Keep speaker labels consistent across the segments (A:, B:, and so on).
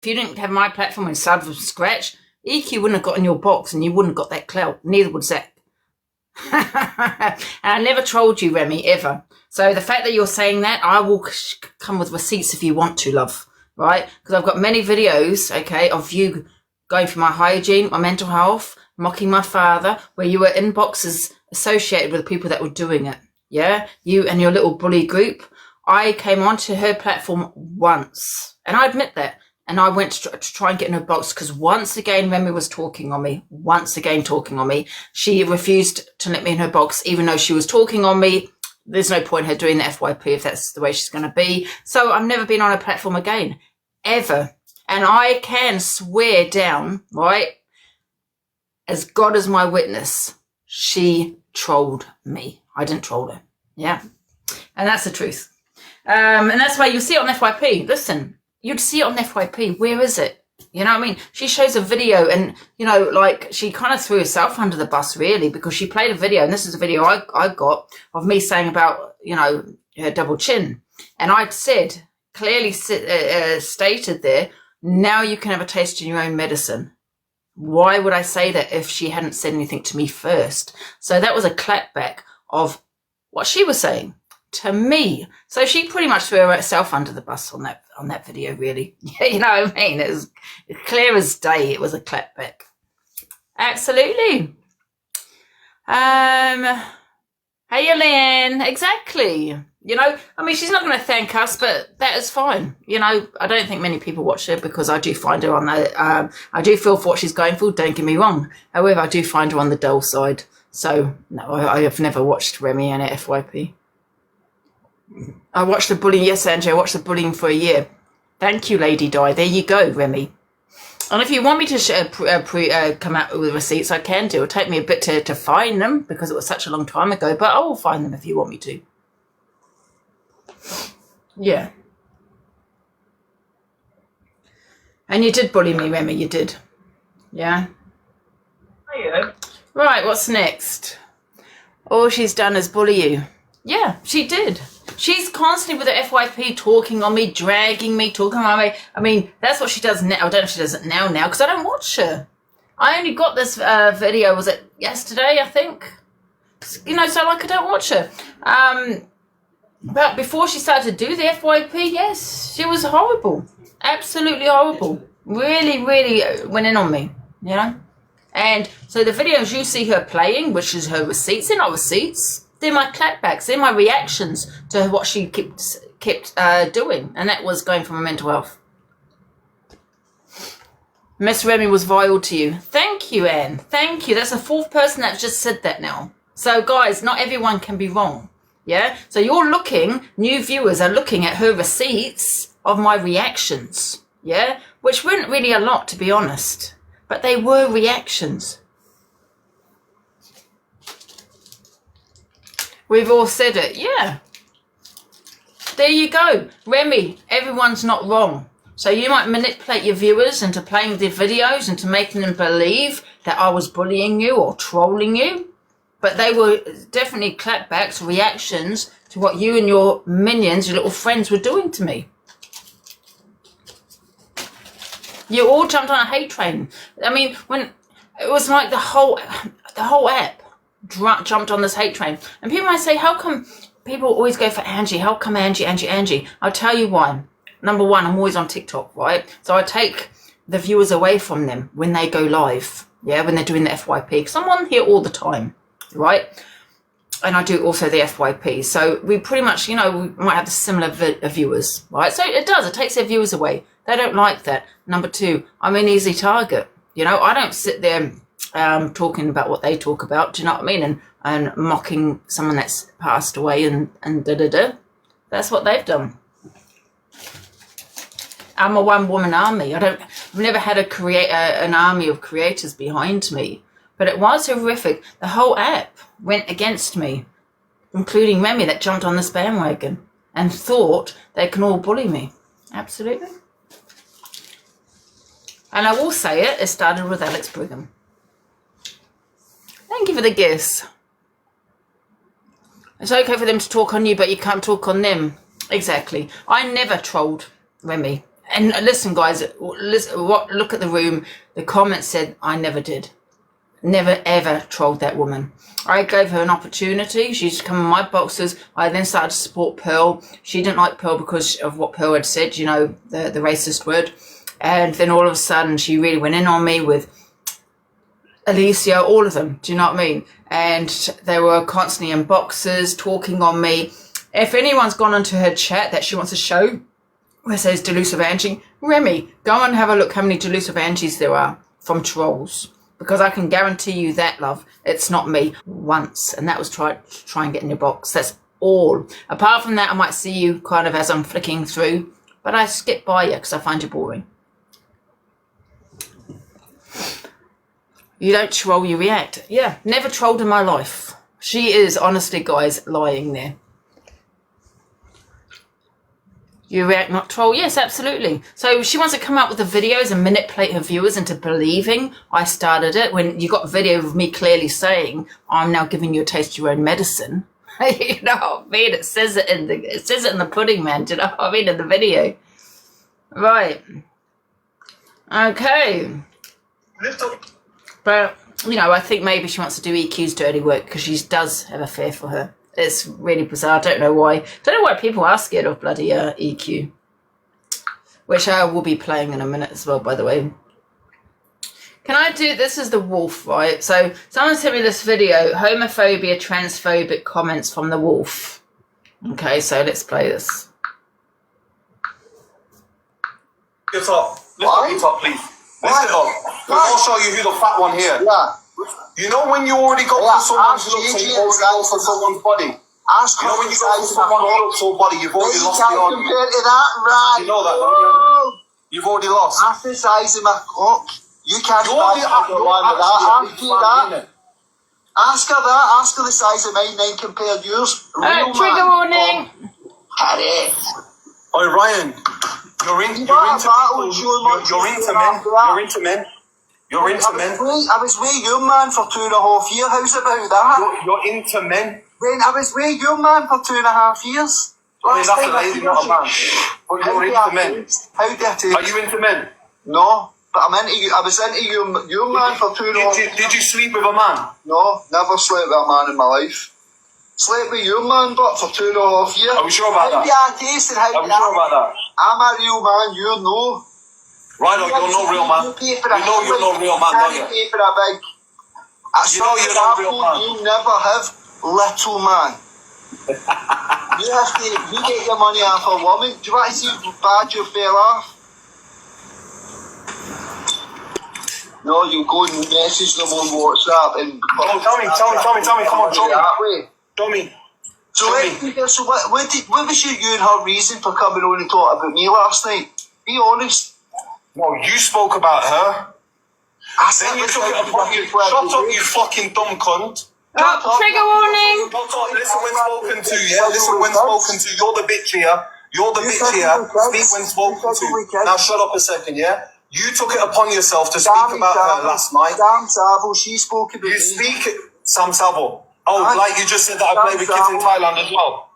A: If you didn't have my platform and started from scratch, EQ wouldn't have got in your box and you wouldn't have got that clout. Neither would Zach. And I never trolled you, Remy, ever. So the fact that you're saying that, I will come with receipts if you want to, love. Right? Because I've got many videos, okay, of you going for my hygiene, my mental health, mocking my father, where you were in boxes associated with the people that were doing it. Yeah? You and your little bully group. I came onto her platform once. And I admit that. And I went to try and get in her box because once again, Remy was talking on me. Once again, talking on me. She refused to let me in her box, even though she was talking on me. There's no point in her doing the FYP if that's the way she's going to be. So I've never been on a platform again. Ever. And I can swear down, right, as God is my witness, she trolled me. I didn't troll her. Yeah. And that's the truth. And that's why you see it on FYP. Listen. You'd see it on FYP. Where is it? You know what I mean? She shows a video and, you know, like she kind of threw herself under the bus really because she played a video. And this is a video I got of me saying about, you know, her double chin. And I'd said, clearly stated there, now you can have a taste in your own medicine. Why would I say that if she hadn't said anything to me first? So that was a clapback of what she was saying to me. So she pretty much threw herself under the bus on that video, really. You know what I mean? It was clear as day. It was a clapback. Absolutely. Hey, Elaine. Exactly. You know, I mean, she's not going to thank us, but that is fine. You know, I don't think many people watch her because I do find her on the, I do feel for what she's going for. Don't get me wrong. However, I do find her on the dull side. So, no, I have never watched Remy and FYP. I watched the bullying. Yes, Angie, I watched the bullying for a year. Thank you, Lady Di. There you go, Remy. And if you want me to come out with receipts, I can do. It'll take me a bit to find them because it was such a long time ago, but I will find them if you want me to. Yeah. And you did bully me, Remy, you did. Yeah.
B: Yeah.
A: Right, what's next? All she's done is bully you. Yeah, she did. She's constantly with her FYP talking on me, dragging me, talking on me. I mean, that's what she does now. I don't know if she does it now because I don't watch her. I only got this video, was it yesterday, I think? You know, so like I don't watch her. But before she started to do the FYP, yes, she was horrible. Absolutely horrible. Really, really went in on me, you know? And so the videos you see her playing, which is her receipts, they're not receipts. They're my clapbacks. They're my reactions to what she kept doing. And that was going for my mental health. Miss Remy was vile to you. Thank you, Anne. Thank you. That's the fourth person that just said that now. So, guys, not everyone can be wrong. Yeah? So you're looking, new viewers are looking at her receipts of my reactions. Yeah? Which weren't really a lot, to be honest. But they were reactions. We've all said it. Yeah. There you go. Remy, everyone's not wrong. So you might manipulate your viewers into playing the videos and to making them believe that I was bullying you or trolling you. But they were definitely clapbacks, reactions to what you and your minions, your little friends were doing to me. You all jumped on a hate train. I mean, when it was like the whole app jumped on this hate train. And people might say, how come people always go for Angie? How come Angie? I'll tell you why. Number one, I'm always on TikTok, right? So I take the viewers away from them when they go live. Yeah, when they're doing the FYP. Because I'm on here all the time, right? And I do also the FYP. So we pretty much, you know, we might have the similar viewers, right? So it does. It takes their viewers away. They don't like that. Number two, I'm an easy target. You know, I don't sit there talking about what they talk about, do you know what I mean? And mocking someone that's passed away and da-da-da. That's what they've done. I'm a one-woman army. I've never had an army of creators behind me. But it was horrific. The whole app went against me, including Remy that jumped on this bandwagon and thought they can all bully me. Absolutely. And I will say it started with Alex Brigham. Thank you for the gifts. It's okay for them to talk on you, but you can't talk on them. Exactly. I never trolled Remy. And listen, guys, look at the room. The comment said, I never did. Never, ever trolled that woman. I gave her an opportunity. She used to come in my boxes. I then started to support Pearl. She didn't like Pearl because of what Pearl had said, you know, the racist word. And then all of a sudden, she really went in on me with Alicia, all of them. Do you know what I mean? And they were constantly in boxes, talking on me. If anyone's gone into her chat that she wants to show, where it says Delusive Angie, Remy, go and have a look how many Delusive Angies there are from trolls. Because I can guarantee you that, love, it's not me once. And that was try and get in your box. That's all. Apart from that, I might see you kind of as I'm flicking through. But I skip by you because I find you boring. You don't troll, you react. Yeah, never trolled in my life. She is, honestly, guys, lying there. You react, not troll? Yes, absolutely. So she wants to come out with the videos and manipulate her viewers into believing I started it when you got a video of me clearly saying, I'm now giving you a taste of your own medicine. You know what I mean? It says it in the pudding, man. Do you know what I mean? In the video. Right. Okay. But, you know, I think maybe she wants to do EQ's dirty work because she does have a fear for her. It's really bizarre. I don't know why. Don't know why people are scared of bloody EQ. Which I will be playing in a minute as well, by the way. Can I do... This is the wolf, right? So, someone sent me this video. Homophobia, transphobic comments from the wolf. Okay, so let's play this.
C: Get up. Lift your feet up, please. Lift it up. I'll show you who the fat one here.
D: Yeah.
C: You know when you already go for someone's looks and you already go for someone's body? You know when you go for someone's looks or body, you've already lost the argument.
D: Compared to that, right?
C: You know that, don't you? You've already lost.
D: Half the size of my cock. You can't
C: You're
D: buy the line with that. Ask her that. Ask her that. Ask her the size of mine, then compare yours.
A: Trigger warning.
D: Harry.
C: Oh, Ryan, you're into men. You're into men. You're into men.
D: I was with your man for 2.5 years. How's about that?
C: You're into men.
D: When I was with your man for 2.5 years.
C: I mean, that's a lady, not a man. But you're into men.
D: How do I take?
C: Are you into men?
D: No, but I'm into you. I was into your man for 2.5 years.
C: Did you sleep with a man?
D: No, never slept with a man in my life. Slept with your man, but for 2.5 years.
C: Are we sure about that?
D: How do I taste and how
C: Are we sure about that?
D: I'm a real man, you know.
C: Right, you're no real man. You know you're no real man, don't you?
D: Pay for a big.
C: You know you're no real man.
D: You never have, little man. You have to. You get your money off a woman. Do you want to see how bad you fell off? No, you go and message them on WhatsApp and.
C: Oh, tell me. Come on, show me.
D: That way.
C: Show me.
D: So what was you and her reason for coming on and talking about me last night? Be honest.
C: No, you spoke about her. Then you took it upon you. Shut up, you fucking dumb cunt.
A: Trigger warning.
C: Listen when spoken to, yeah? Listen when spoken to. You're the bitch here. You're the bitch here. Speak when spoken to. Now shut up a second, yeah? You took it upon yourself to speak about her last night.
D: Sam Saville, she spoke about me.
C: You speak... Sam Saville. Oh, like you just said that I play with kids in Thailand as well.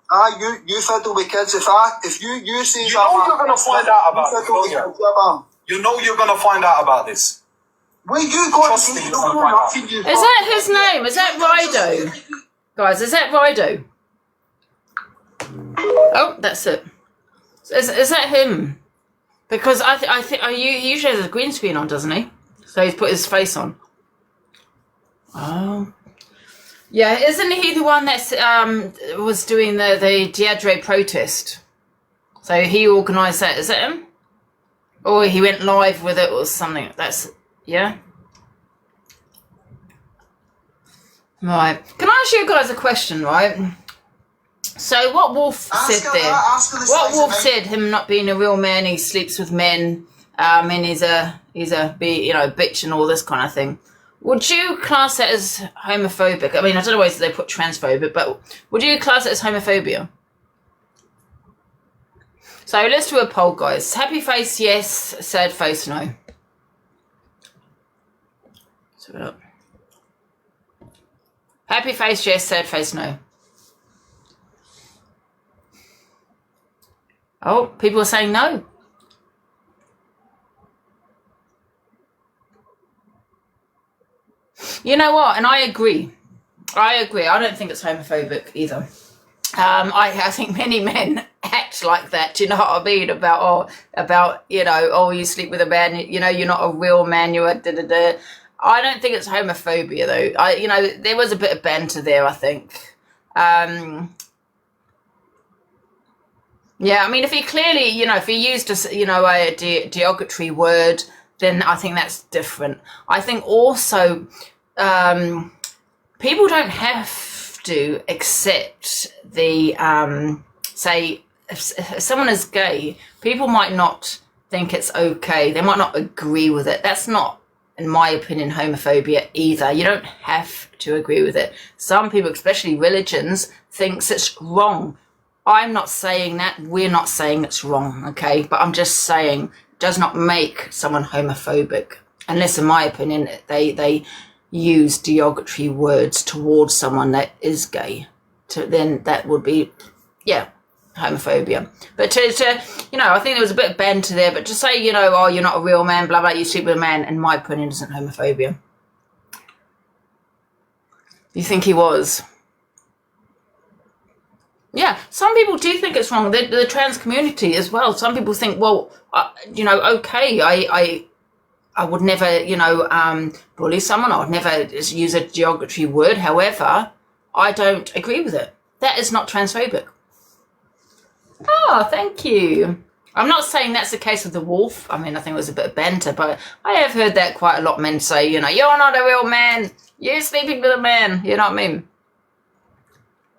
D: You fiddle with kids. If you say
C: you know you're going to find out about this, don't you? You know you're going to find out about this.
D: Where you going?
C: Trust me, you're going to find out.
A: Is that his name? Is that Rido? Guys, is that Rido? Oh, that's it. Is that him? Because I think he usually has a green screen on, doesn't he? So he's put his face on. Oh. Yeah, isn't he the one that was doing the Diadre protest? So he organised that. Is that him? Or he went live with it or something. That's, yeah? Right. Can I ask you guys a question, right? So what Wolf said there? What Wolf said, him not being a real man, he sleeps with men, and he's a bitch and all this kind of thing. Would you class that as homophobic? I mean, I don't know why they put transphobic, but would you class it as homophobia? So let's do a poll, guys. Happy face, yes. Sad face, no. So look. Happy face, yes. Sad face, no. Oh, people are saying no. You know what? And I agree. I don't think it's homophobic either. I think many men act like that. Do you know what I mean? About you sleep with a man, you're not a real man, you're a I don't think it's homophobia though. There was a bit of banter there, I think. Yeah, I mean, if he clearly, if he used a derogatory word, then I think that's different. I think also people don't have to accept the say if someone is gay, people might not think it's okay, they might not agree with it. That's not, in my opinion, homophobia either. You don't have to agree with it. Some people, especially religions, thinks it's wrong. I'm not saying that, we're not saying it's wrong, okay, but I'm just saying it does not make someone homophobic, unless in my opinion they use derogatory words towards someone that is gay. Then that would be, homophobia. But to I think there was a bit of banter there, but to say, oh, you're not a real man, blah, blah, you sleep with a man, in my opinion, isn't homophobia. You think he was? Yeah, some people do think it's wrong. The trans community as well. Some people think, well, okay, I would never, bully someone. I would never use a derogatory word. However, I don't agree with it. That is not transphobic. Oh, thank you. I'm not saying that's the case with the wolf. I mean, I think it was a bit of banter, but I have heard that quite a lot. Men say, you're not a real man. You're sleeping with a man. You know what I mean?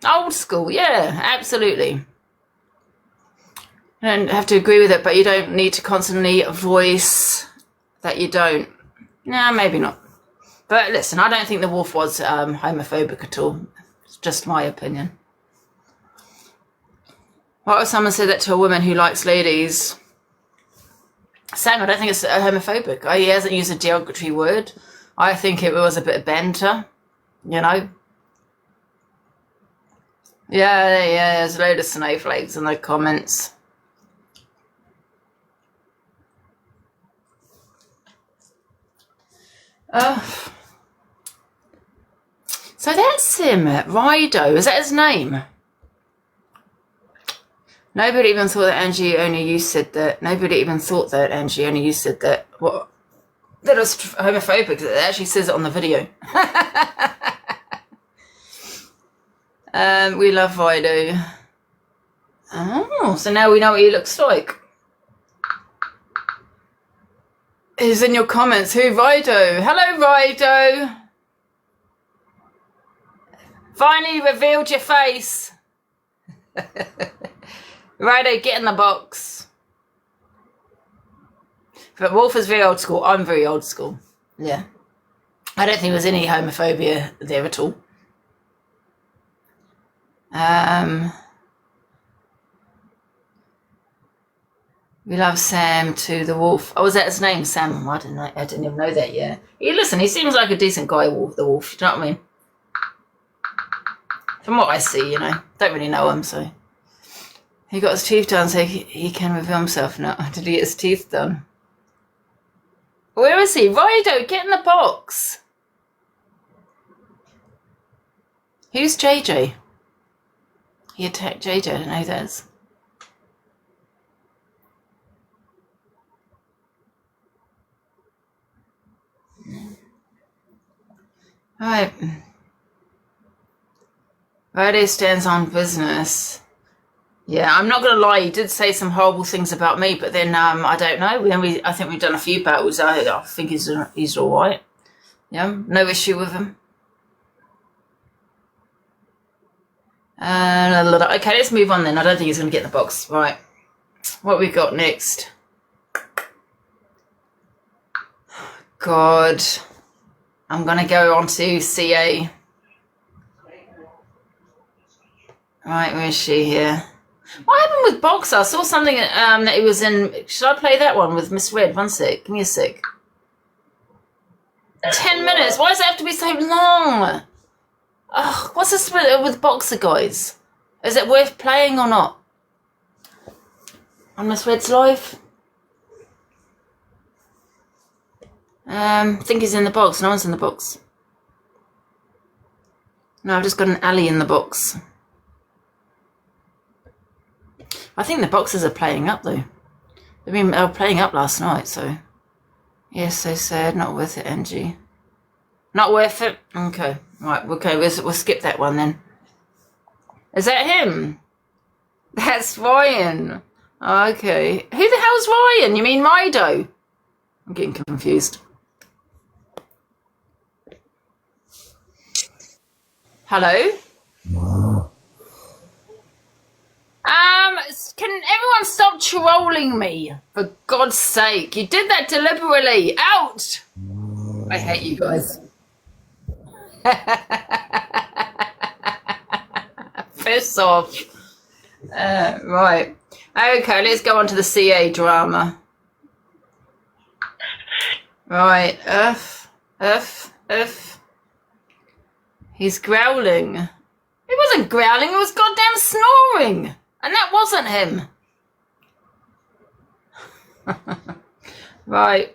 A: Old school, yeah, absolutely. You don't have to agree with it, but you don't need to constantly voice that you don't. No, maybe not. But listen, I don't think the wolf was homophobic at all. It's just my opinion. What if someone said that to a woman who likes ladies? Sam, I don't think it's homophobic. He hasn't used a derogatory word. I think it was a bit of banter, Yeah, there's a load of snowflakes in the comments. Oh. So that's him, Rido. Is that his name? Nobody even thought that Angie, only you said that. Nobody even thought that, Angie, only you said that. What? That was homophobic. It actually says it on the video. We love Rido. Oh, so now we know what he looks like. He's in your comments. Who? Rido. Hello, Rido. Finally revealed your face. Rido, get in the box. But Wolf is very old school. I'm very old school. Yeah. I don't think there was any homophobia there at all. We love Sam too, the wolf. Oh, was that his name, Sam? I didn't even know that yet. Listen, he seems like a decent guy, the wolf. Do you know what I mean? From what I see, don't really know him, so. He got his teeth done so he can reveal himself now. Did he get his teeth done? Where is he? Rido, get in the box. Who's JJ? He attacked JJ, I don't know who that is. Alright. Rido stands on business. Yeah, I'm not going to lie, he did say some horrible things about me, but then, I don't know. I think we've done a few battles. I think he's alright. Yeah, no issue with him. Okay, let's move on then. I don't think he's going to get in the box. Right. What we got next? God. I'm going to go on to CA. Right, where is she here? What happened with Boxer? I saw something that he was in. Should I play that one with Miss Red? 1 sec. Give me a sec. 10 minutes. Why does it have to be so long? Ugh, what's this with Boxer, guys? Is it worth playing or not? On Miss Red's live? I think he's in the box. No one's in the box. No, I've just got an alley in the box. I think the boxes are playing up though. I mean, they were playing up last night, so. Yes, so sad. Not worth it, Angie. Not worth it? Okay. Right, okay, we'll skip that one then. Is that him? That's Ryan. Okay. Who the hell's Ryan? You mean Mido? I'm getting confused. Hello? Can everyone stop trolling me? For God's sake. You did that deliberately. Out! I hate you guys. Piss off. Right. Okay, let's go on to the CA drama. Right. He's growling. It wasn't growling, it was goddamn snoring. And that wasn't him. Right.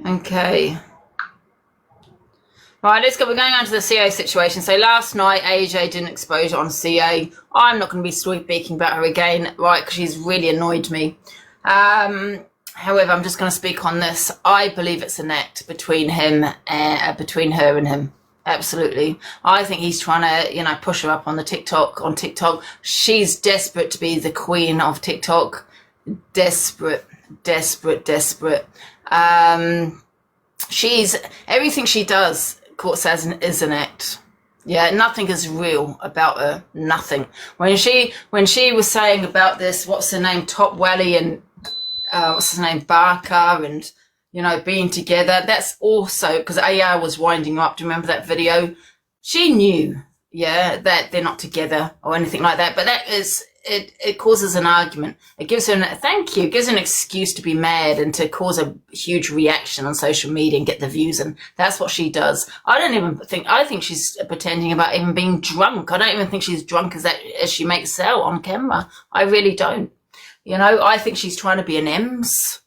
A: Okay. Right, let's go. We're going on to the CA situation. So last night, AJ did an exposure on CA. I'm not going to be speaking about her again, right, because she's really annoyed me. However, I'm just going to speak on this. I believe it's an act between her and him. Absolutely. I think he's trying to, push her up on TikTok. She's desperate to be the queen of TikTok. Desperate. Everything she does, Court says, is an act. Yeah, nothing is real about her. Nothing. When she was saying about this, what's her name, Top Wally and what's his name, Barker, and being together, that's also because AR was winding her up. Do you remember that video? She knew, that they're not together or anything like that. But that is it causes an argument. It gives her an excuse to be mad and to cause a huge reaction on social media and get the views, and that's what she does. I think she's pretending about even being drunk. I don't even think she's drunk as she makes out on camera. I really don't. I think she's trying to be an Ems.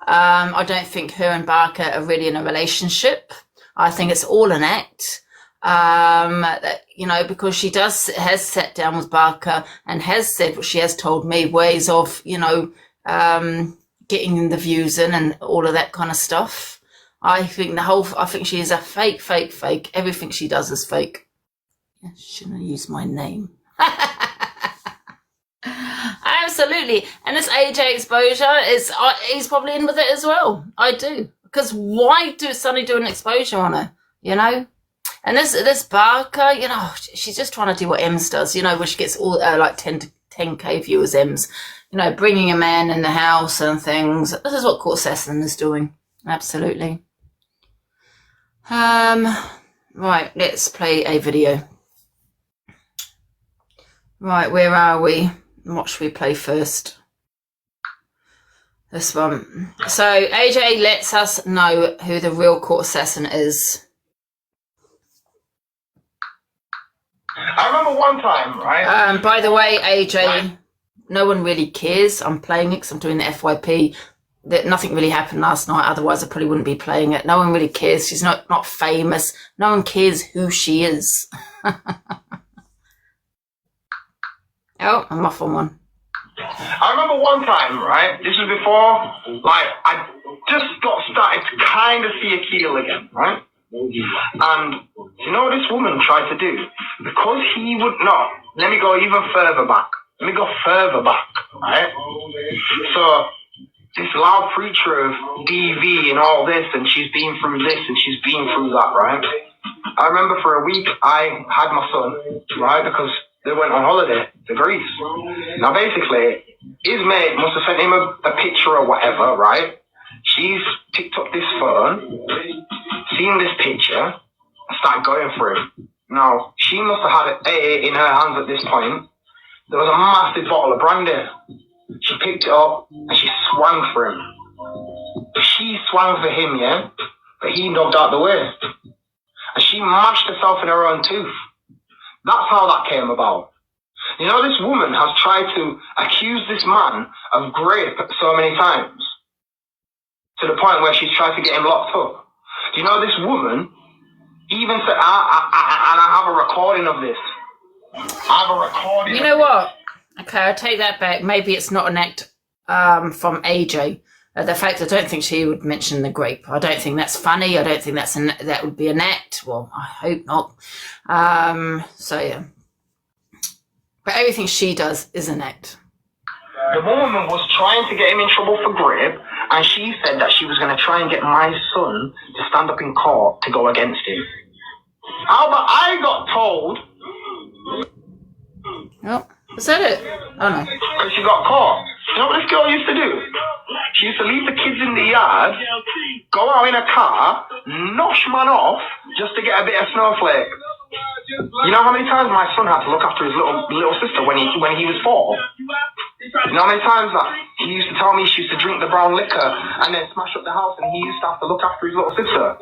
A: I don't think her and Barker are really in a relationship. I think it's all an act. Because she has sat down with Barker and has said what she has told me, ways of, getting the views in and all of that kind of stuff. I think she is a fake. Everything she does is fake. I shouldn't have used my name. Absolutely. And this AJ exposure he's probably in with it as well. I do. Because why suddenly do an exposure on her, And this Barker, she's just trying to do what Ems does, where she gets all 10k viewers, Ems, bringing a man in the house and things. This is what Court Sesson is doing. Absolutely. Right, let's play a video. Right, where are we? What should we play first? This one. So AJ lets us know who the real Court Assassin is.
B: I remember one time, right?
A: By the way, AJ, no one really cares. I'm playing it because I'm doing the FYP. Nothing really happened last night. Otherwise, I probably wouldn't be playing it. No one really cares. She's not famous. No one cares who she is. Oh, I'm off on one.
B: I remember one time, right? This was before, I just got started to kind of see a keel again, right? And what this woman tried to do? Because he would not, let me go even further back. Right? So, this loud preacher of DV and all this, and she's been through this and she's been through that, right? I remember for a week I had my son, right? Because they went on holiday to Greece. Now, basically, his mate must have sent him a picture or whatever, right? She's picked up this phone, seen this picture, and started going for him. Now, she must have had it in her hands at this point. There was a massive bottle of brandy. She picked it up, and she swung for him. She swung for him, yeah? But he knocked out the way. And she mashed herself in her own tooth. That's how that came about. This woman has tried to accuse this man of rape so many times, to the point where she's tried to get him locked up. This woman even said, and I have a recording of this. I have a recording.
A: You know what? Okay, I'll take that back. Maybe it's not an act from AJ. The fact I don't think she would mention the grape. I don't think that's funny. I don't think that would be an act. Well, I hope not. So yeah. But everything she does is an act.
B: The woman was trying to get him in trouble for grape, and she said that she was going to try and get my son to stand up in court to go against him. How about I got told?
A: Oh, was that it? Oh no.
B: Because she got caught. You know what this girl used to do? She used to leave the kids in the yard, go out in a car, nosh man off, just to get a bit of snowflake. You know how many times my son had to look after his little sister when he was 4? You know how many times that he used to tell me she used to drink the brown liquor and then smash up the house, and he used to have to look after his little sister?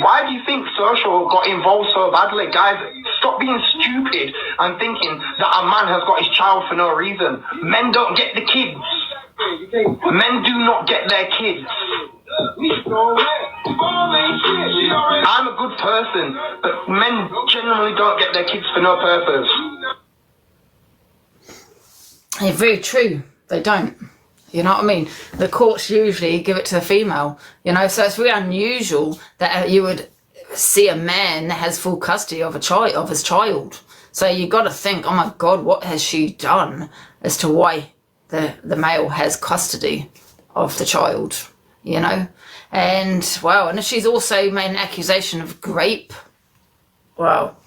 B: Why do you think social got involved so badly? Guys, stop being stupid and thinking that a man has got his child for no reason. Men don't get the kids. Men do not get their kids. I'm a good person, but men generally don't get their kids for no purpose.
A: Yeah, very true. They don't. You know what I mean? The courts usually give it to the female. You know, so it's really unusual that you would see a man that has full custody of his child. So you got to think, oh my God, what has she done as to why the male has custody of the child? You know, and well, and if she's also made an accusation of grape, well,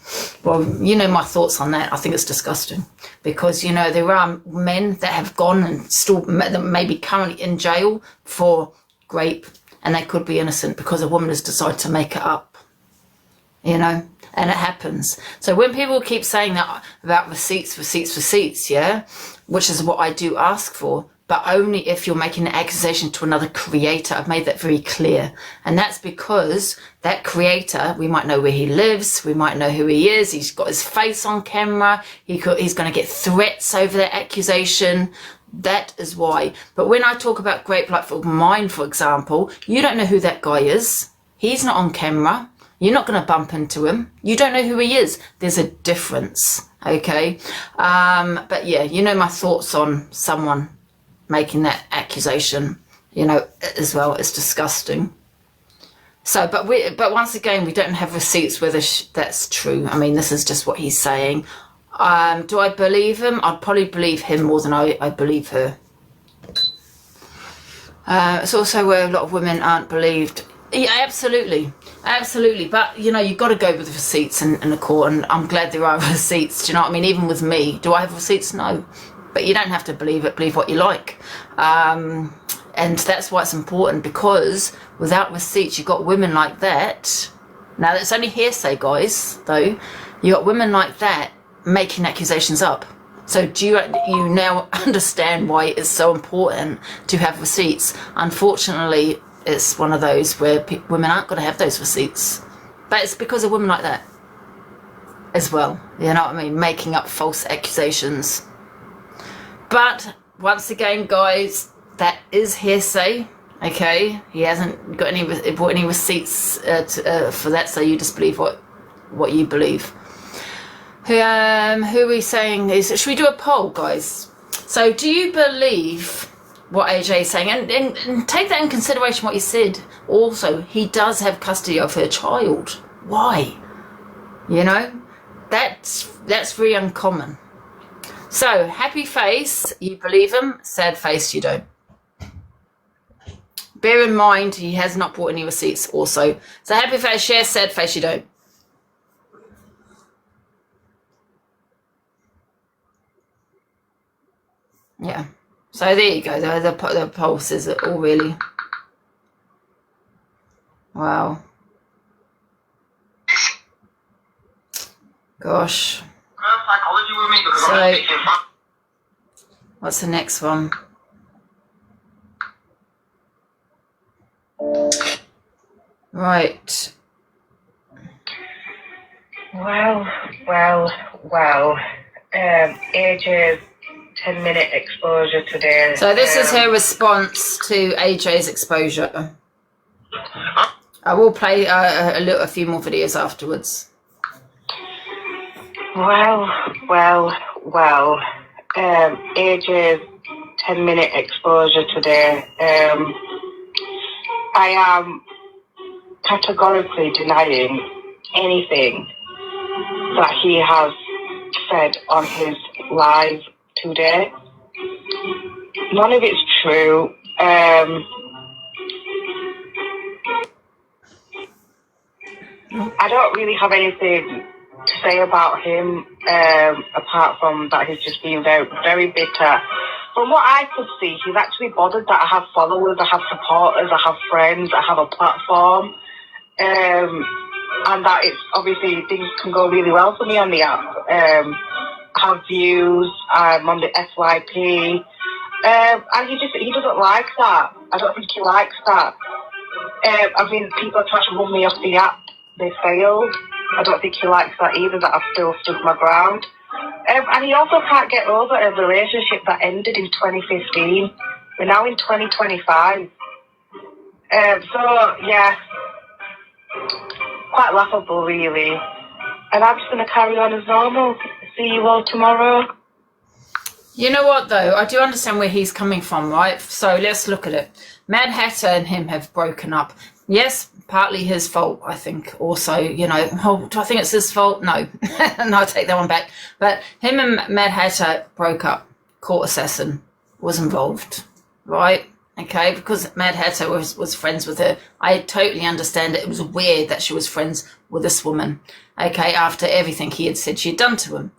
A: you know my thoughts on that. I think it's disgusting because, you know, there are men that have gone and still maybe currently in jail for grape, and they could be innocent because a woman has decided to make it up, you know, and it happens. So when people keep saying that about receipts, yeah, which is what I do ask for, but only if you're making an accusation to another creator. I've made that very clear. And that's because that creator, we might know where he lives, we might know who he is, he's got his face on camera, he's going to get threats over that accusation. That is why. But when I talk about grape, like for mine, for example, you don't know who that guy is. He's not on camera. You're not going to bump into him. You don't know who he is. There's a difference, okay? But yeah, you know my thoughts on someone making that accusation, you know, as well. It's disgusting. So, but once again, we don't have receipts whether that's true. I mean, this is just what he's saying. Do I believe him? I'd probably believe him more than I believe her. It's also where a lot of women aren't believed. Yeah, absolutely. But, you know, you've got to go with the receipts in the court, and I'm glad there are receipts. Do you know what I mean? Even with me, do I have receipts? No. But you don't have to believe it. Believe what you like. And that's why it's important, because without receipts, you've got women like that. Now, that's only hearsay, guys, though. You've got women like that making accusations up. So do you now understand why it's so important to have receipts? Unfortunately, it's one of those where women aren't going to have those receipts. But it's because of women like that as well. You know what I mean? Making up false accusations. But once again, guys, that is hearsay. Okay, he hasn't got brought any receipts for that, so you just believe what you believe. Who are we saying is? Should we do a poll, guys? So, do you believe what AJ is saying? And take that in consideration. What he said. Also, he does have custody of her child. Why? You know, that's very uncommon. So, happy face, you believe him. Sad face, you don't. Bear in mind, he has not brought any receipts also. So, happy face, yes. Sad face, you don't. Yeah. So, there you go. The pulses are all really. Wow. Gosh. So, what's the next one? Right.
E: Well. AJ's 10-minute exposure today.
A: So this is her response to AJ's exposure. I will play a few more videos afterwards.
E: Well. Ages 10-minute exposure today. I am categorically denying anything that he has said on his live today. None of it's true. I don't really have anything to say about him, apart from that he's just been very, very bitter. From what I could see, he's actually bothered that I have followers, I have supporters, I have friends, I have a platform, and that it's obviously things can go really well for me on the app. I have views, I'm on the FYP, and he doesn't like that. I don't think he likes that. I mean, people are trying to run me off the app. They failed. I don't think he likes that either, that I've still stood my ground. And he also can't get over a relationship that ended in 2015. We're now in 2025. So, yeah, quite laughable, really. And I'm just going to carry on as normal. See you all tomorrow.
A: You know what, though? I do understand where he's coming from, right? So let's look at it. Mad Hatter and him have broken up. Yes, partly his fault, I think. Also, you know, do I think it's his fault? No. No, I'll take that one back. But him and Mad Hatter broke up. Court assassin was involved, right? Okay, because Mad Hatter was friends with her. I totally understand it. It was weird that she was friends with this woman, okay, after everything he had said she had done to him.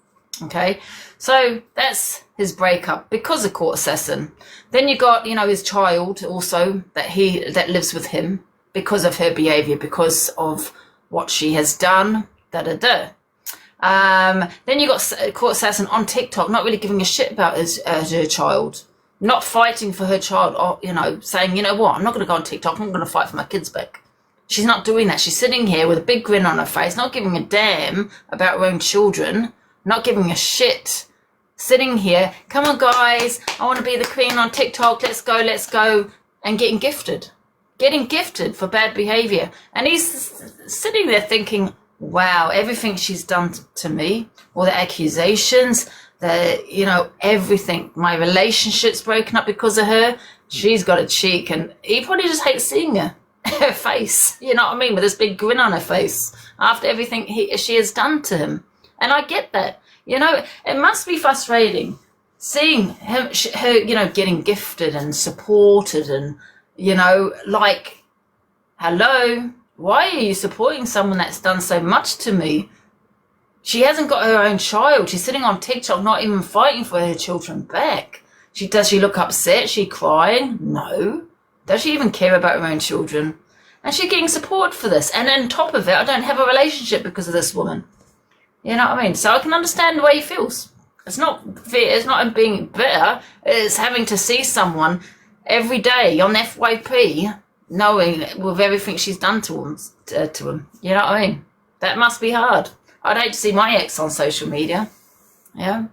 A: Okay, so that's his breakup because of court assassin. Then you got, you know, his child also that lives with him because of her behavior, because of what she has done. Then you got court assassin on TikTok, not really giving a shit about her child, not fighting for her child, or, you know, saying, you know what, I'm not going to go on TikTok, I'm going to fight for my kids back. She's not doing that. She's sitting here with a big grin on her face, not giving a damn about her own children, not giving a shit, sitting here, come on guys, I want to be the queen on TikTok, let's go, and getting gifted for bad behavior. And he's sitting there thinking, wow, everything she's done to me, all the accusations, you know, everything, my relationship's broken up because of her, she's got a cheek, and he probably just hates seeing her face, you know what I mean, with this big grin on her face after everything she has done to him. And I get that, you know, it must be frustrating seeing her, you know, getting gifted and supported, and, you know, like, hello, why are you supporting someone that's done so much to me? She hasn't got her own child. She's sitting on TikTok, not even fighting for her children back. Does she look upset? Is she crying? No. Does she even care about her own children? And she's getting support for this. And on top of it, I don't have a relationship because of this woman. You know what I mean? So I can understand the way he feels. It's not him being bitter. It's having to see someone every day on FYP, knowing with everything she's done to him. You know what I mean? That must be hard. I'd hate to see my ex on social media. Yeah.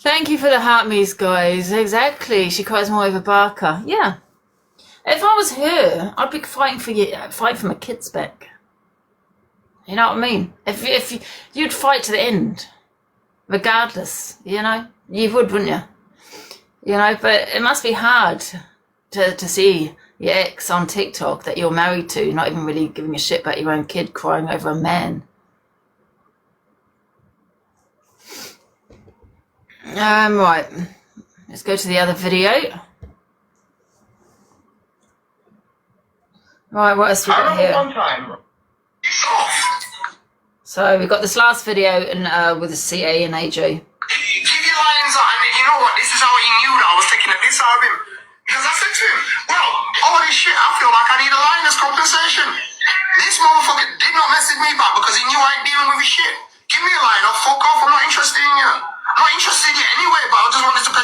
A: Thank you for the heart me's, guys. Exactly. She cries more over Barker. Yeah. If I was her, I'd be fighting for my kids back. You know what I mean? If you'd fight to the end, regardless, you know, you would, wouldn't you? You know, but it must be hard to see your ex on TikTok that you're married to, not even really giving a shit about your own kid, crying over a man. Right. Let's go to the other video. Right, what else we got here?
B: One time.
A: So we got this last video with the CA and AJ.
C: Give your lines on, and you know what? This is how he knew that I was taking a piss out of him. Because I said to him, well, all this shit, I feel like I need a line as compensation. This motherfucker did not message me back because he knew I ain't dealing with his shit. Give me a line or fuck off, I'm not interested in you. I'm not interested in you anyway, but I just wanted to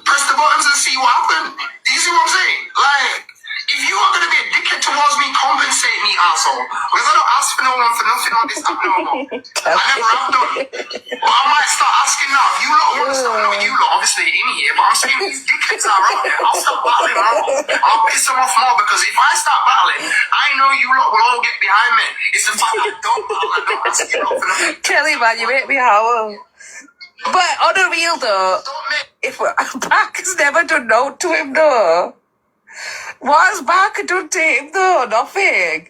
C: press the buttons and see what happened. Do you see what I'm saying? Like, if you are going to be a dickhead towards me, compensate me, asshole. Because I don't ask for no one for nothing on this stuff no more. I never have done. But I might start asking now. If you lot want to start, no, you lot, obviously, it in here, but I'm saying these dickheads are out there. I'll start battling more. I'll piss them off more because if I start battling, I know you lot will all get behind me. It's the fact that I don't battle, I don't ask you lot for nothing.
F: Kelly, man, you make me howl. But on a real though, if Barker's never done no to him though. What has Barker done to him though? Nothing.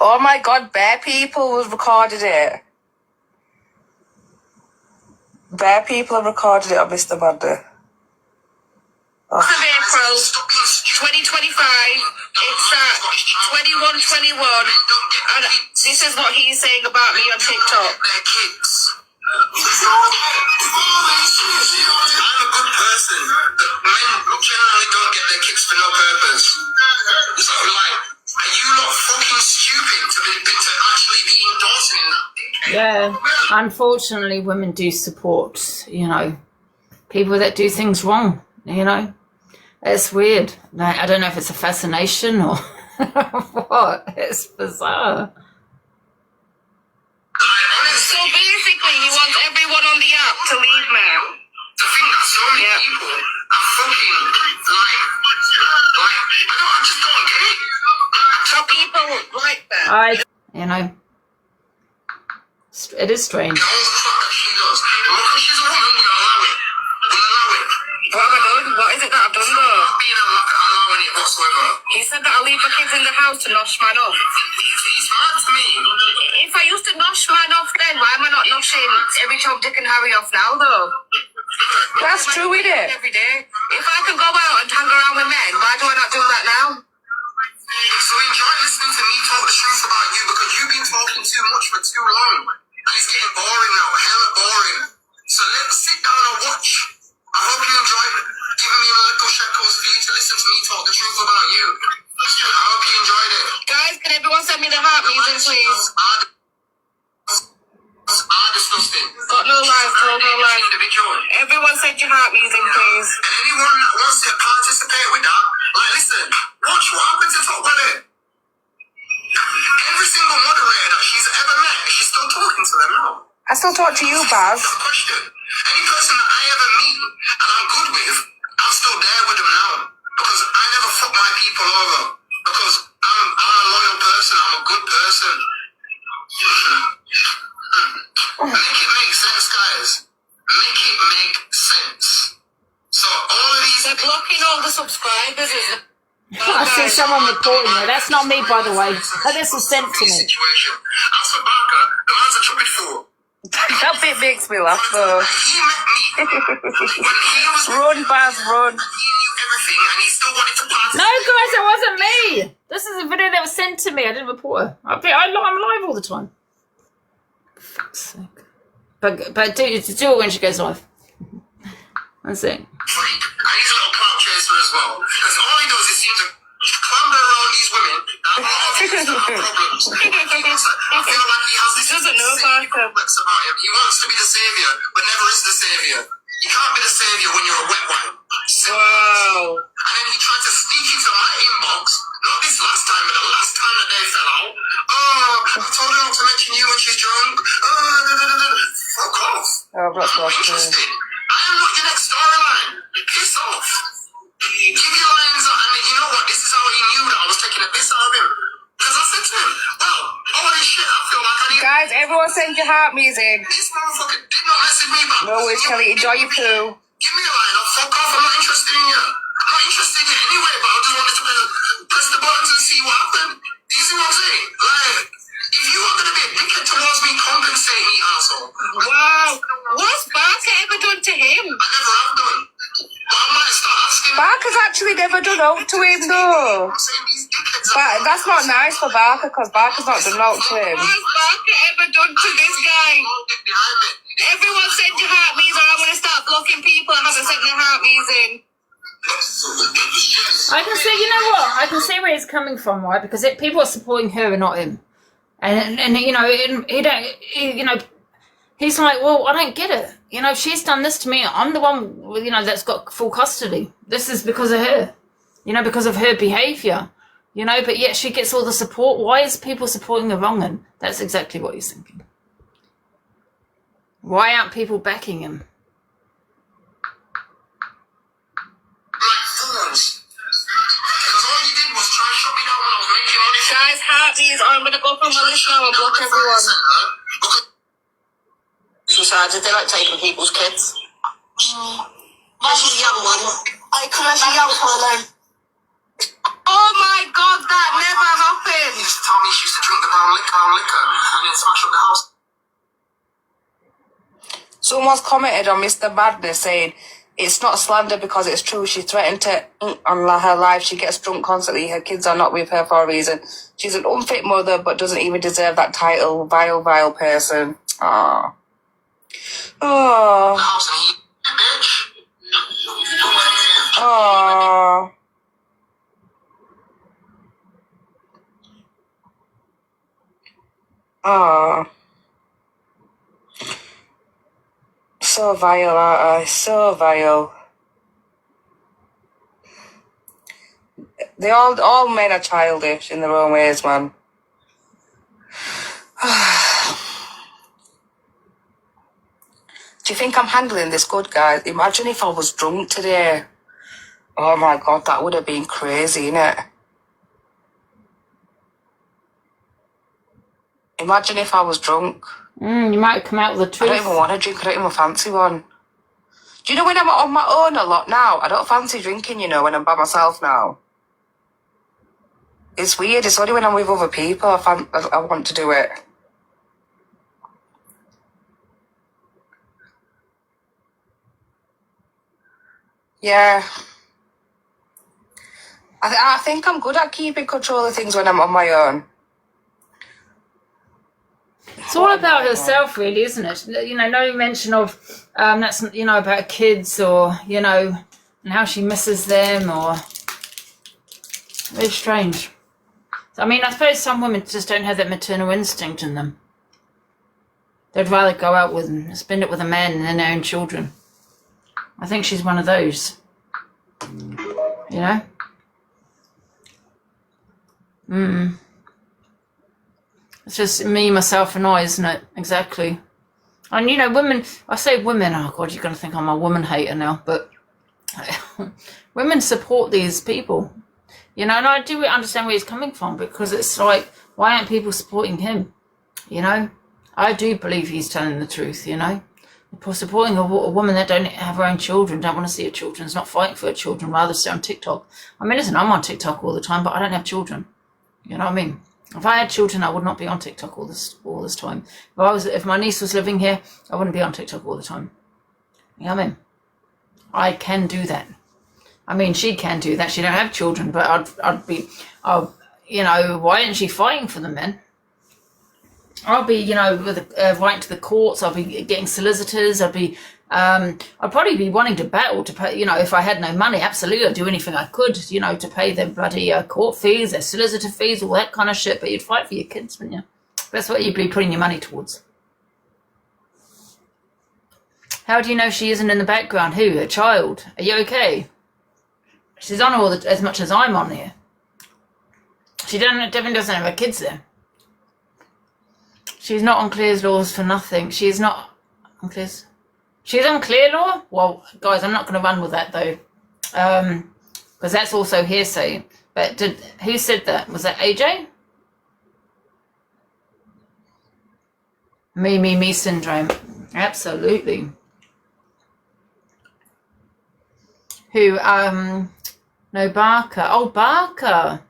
F: Oh my God, Bear People was recorded it. Bear People have recorded it on Mr. Manda. Oh.
G: Of April 2025, it's at 21:21, and this is what he's saying about me on TikTok.
C: I'm a good person. Men generally don't get their kicks for no purpose. So, like, are you not fucking stupid to actually be endorsing that?
A: Yeah, unfortunately, women do support, you know, people that do things wrong, you know. It's weird. Like, I don't know if it's a fascination or what. It's bizarre.
G: So basically, he wants everyone on the app to leave now.
C: To think that so many people are fucking, I just don't get it.
G: So people like that.
A: You know, it is strange.
C: All the fuck that she does. Because she's a woman, we'll allow it. We'll allow it.
G: What have I done? What is it that I've done though?
C: Being allowing it whatsoever.
G: He said that I'll leave my kids in the house to nosh man off.
C: It's mad to me.
G: If I used to nosh man off then, why am I not noshing every Tom, Dick and Harry off now though?
F: That's true, isn't it?
G: Every day. If I can go out and hang around with men, why do I not do that now?
C: So enjoy listening to me talk the truth about you because you've been talking too much for too long. And it's getting boring now, hella boring. So let's sit down and watch. I hope you enjoyed giving me a little shekels for you to listen to me talk the truth about you. I hope you enjoyed it.
G: Guys, can everyone send me the heart music, please?
C: Are disgusting.
G: Got no life, no life.
C: Individual.
G: Everyone send your heart music, please.
C: And anyone that wants to participate with that, like, listen, watch what happened to Top Buddy. Every single moderator that she's ever met, she's still talking to them now.
F: I still talk to you, Baz.
C: Question. Any person that I ever meet and I'm good with, I'm still there with them now. Because I never fuck my people over. Because I'm a loyal person, I'm a good person. Make it make sense, guys. Make it make sense. So all of these...
G: They're blocking all the subscribers, isn't it?
A: I see someone reporting it. That's not me, by the way. This was sent to me.
C: Situation. As for Barker, the man's a trumpet fool.
F: That bit makes me laugh though.
C: He met me when he was...
F: Run, Baz, run.
C: He knew everything and he still wanted to participate.
A: No, guys, it wasn't me. This is a video that was sent to me. I didn't report her. I'm live all the time. For fuck's sake. But do it when she goes live. That's it.
C: And he's a little clout chaser as well. Because all he does is seem to clamber around these women that have problems. I feel like he has this
G: Doesn't know
C: insane
G: Barker.
C: complex about him. He wants to be the saviour, but never is the saviour. You can't be the saviour when you're a wet one.
G: Wow.
C: And then he tried to sneak into my inbox, not this last time, but the last time that they fell out. Oh, I told her not to mention you when she's drunk. Fuck off.
F: Oh, I'm not
C: I'm not
F: talking.
C: interested. I am not your next storyline. Piss off. Give your lines out, and you know what? This is how he knew that I was taking a piss out of him. Because I said to him, well, all this shit, I feel like I need...
F: Guys, everyone send your heart music.
C: This motherfucker did not message me back.
F: No worries, Kelly. Enjoy your poo.
C: Give me a line, I'll fuck off. I'm not interested in you. I'm not interested in you anyway, but I just wanted to press the buttons and see what happened. Do you see what I'm saying? Like, if you are going to be a dickhead towards me, compensate me, asshole.
G: Wow. What's Barker ever done to him?
C: I never have done. But I might start asking.
F: Barker's actually never done out to him though.
C: I'm saying these dickheads are...
F: But that's not nice for Barker because Barker's not done out to him.
G: What's Barker ever done to this guy?
C: Don't get behind me.
G: Everyone send your heart music or I'm going to start blocking people that haven't sent their heart music.
A: I can see, you know what? I can see where he's coming from, right? Because people are supporting her and not him. And you know, he's like, well, I don't get it. You know, she's done this to me. I'm the one, you know, that's got full custody. This is because of her. You know, because of her behaviour. You know, but yet she gets all the support. Why is people supporting the wrong one? That's exactly what he's thinking. Why aren't people backing him?
G: Guys, hearties. I'm going to go through my list now and block everyone.
C: Decided they like taking people's kids. Especially the young ones. I come as a young alone.
G: Oh my God, that never happened.
C: She used to tell me she used to drink the brown liquor, and then smash up the house.
F: Someone's commented on Mr. Madness saying, it's not slander because it's true. She threatened to on her life. She gets drunk constantly. Her kids are not with her for a reason. She's an unfit mother, but doesn't even deserve that title. Vile, vile person. Aww. Oh. Oh. Oh. So vile, aren't I? So vile. All men are childish in their own ways, man. Do you think I'm handling this good, guys? Imagine if I was drunk today. Oh my God, that would have been crazy, innit? Imagine if I was drunk.
A: You might come out with the truth.
F: I don't even want a drink. I don't even fancy one. Do you know when I'm on my own a lot now? I don't fancy drinking, you know, when I'm by myself now. It's weird. It's only when I'm with other people I want to do it. Yeah. I think I'm good at keeping control of things when I'm on my own.
A: It's all about herself, really, isn't it? You know, no mention of that's, you know, about kids or, you know, and how she misses them or... Very strange. I mean, I suppose some women just don't have that maternal instinct in them. They'd rather go out with and spend it with a man than their own children. I think she's one of those. You know? It's just me, myself and I, isn't it? Exactly. And, you know, women... I say women... Oh, God, you're going to think I'm a woman hater now. But women support these people. You know, and I do understand where he's coming from, because it's like, why aren't people supporting him? You know? I do believe he's telling the truth, you know? Supporting a woman that don't have her own children, don't want to see her children, is not fighting for her children, rather stay on TikTok. I mean, listen, I'm on TikTok all the time, but I don't have children. You know what I mean? If I had children, I would not be on TikTok all this time. If my niece was living here, I wouldn't be on TikTok all the time. You know what I mean? I can do that. I mean, she can do that. She don't have children, but you know, why isn't she fighting for them then? I'll be, you know, with writing to the courts. I'll be getting solicitors. I'd probably be wanting to battle to pay, you know, if I had no money, absolutely, I'd do anything I could, you know, to pay their bloody court fees, their solicitor fees, all that kind of shit. But you'd fight for your kids, wouldn't you? That's what you'd be putting your money towards. How do you know she isn't in the background? Who? A child? Are you okay? She's on as much as I'm on here. She definitely doesn't have her kids there. She's not on Clear's laws for nothing. She's not on Clear's... She's on Clear Law? Well, guys, I'm not going to run with that, though. Because that's also hearsay. But who said that? Was that AJ? Me syndrome. Absolutely. Who, no, Barker. Oh, Barker.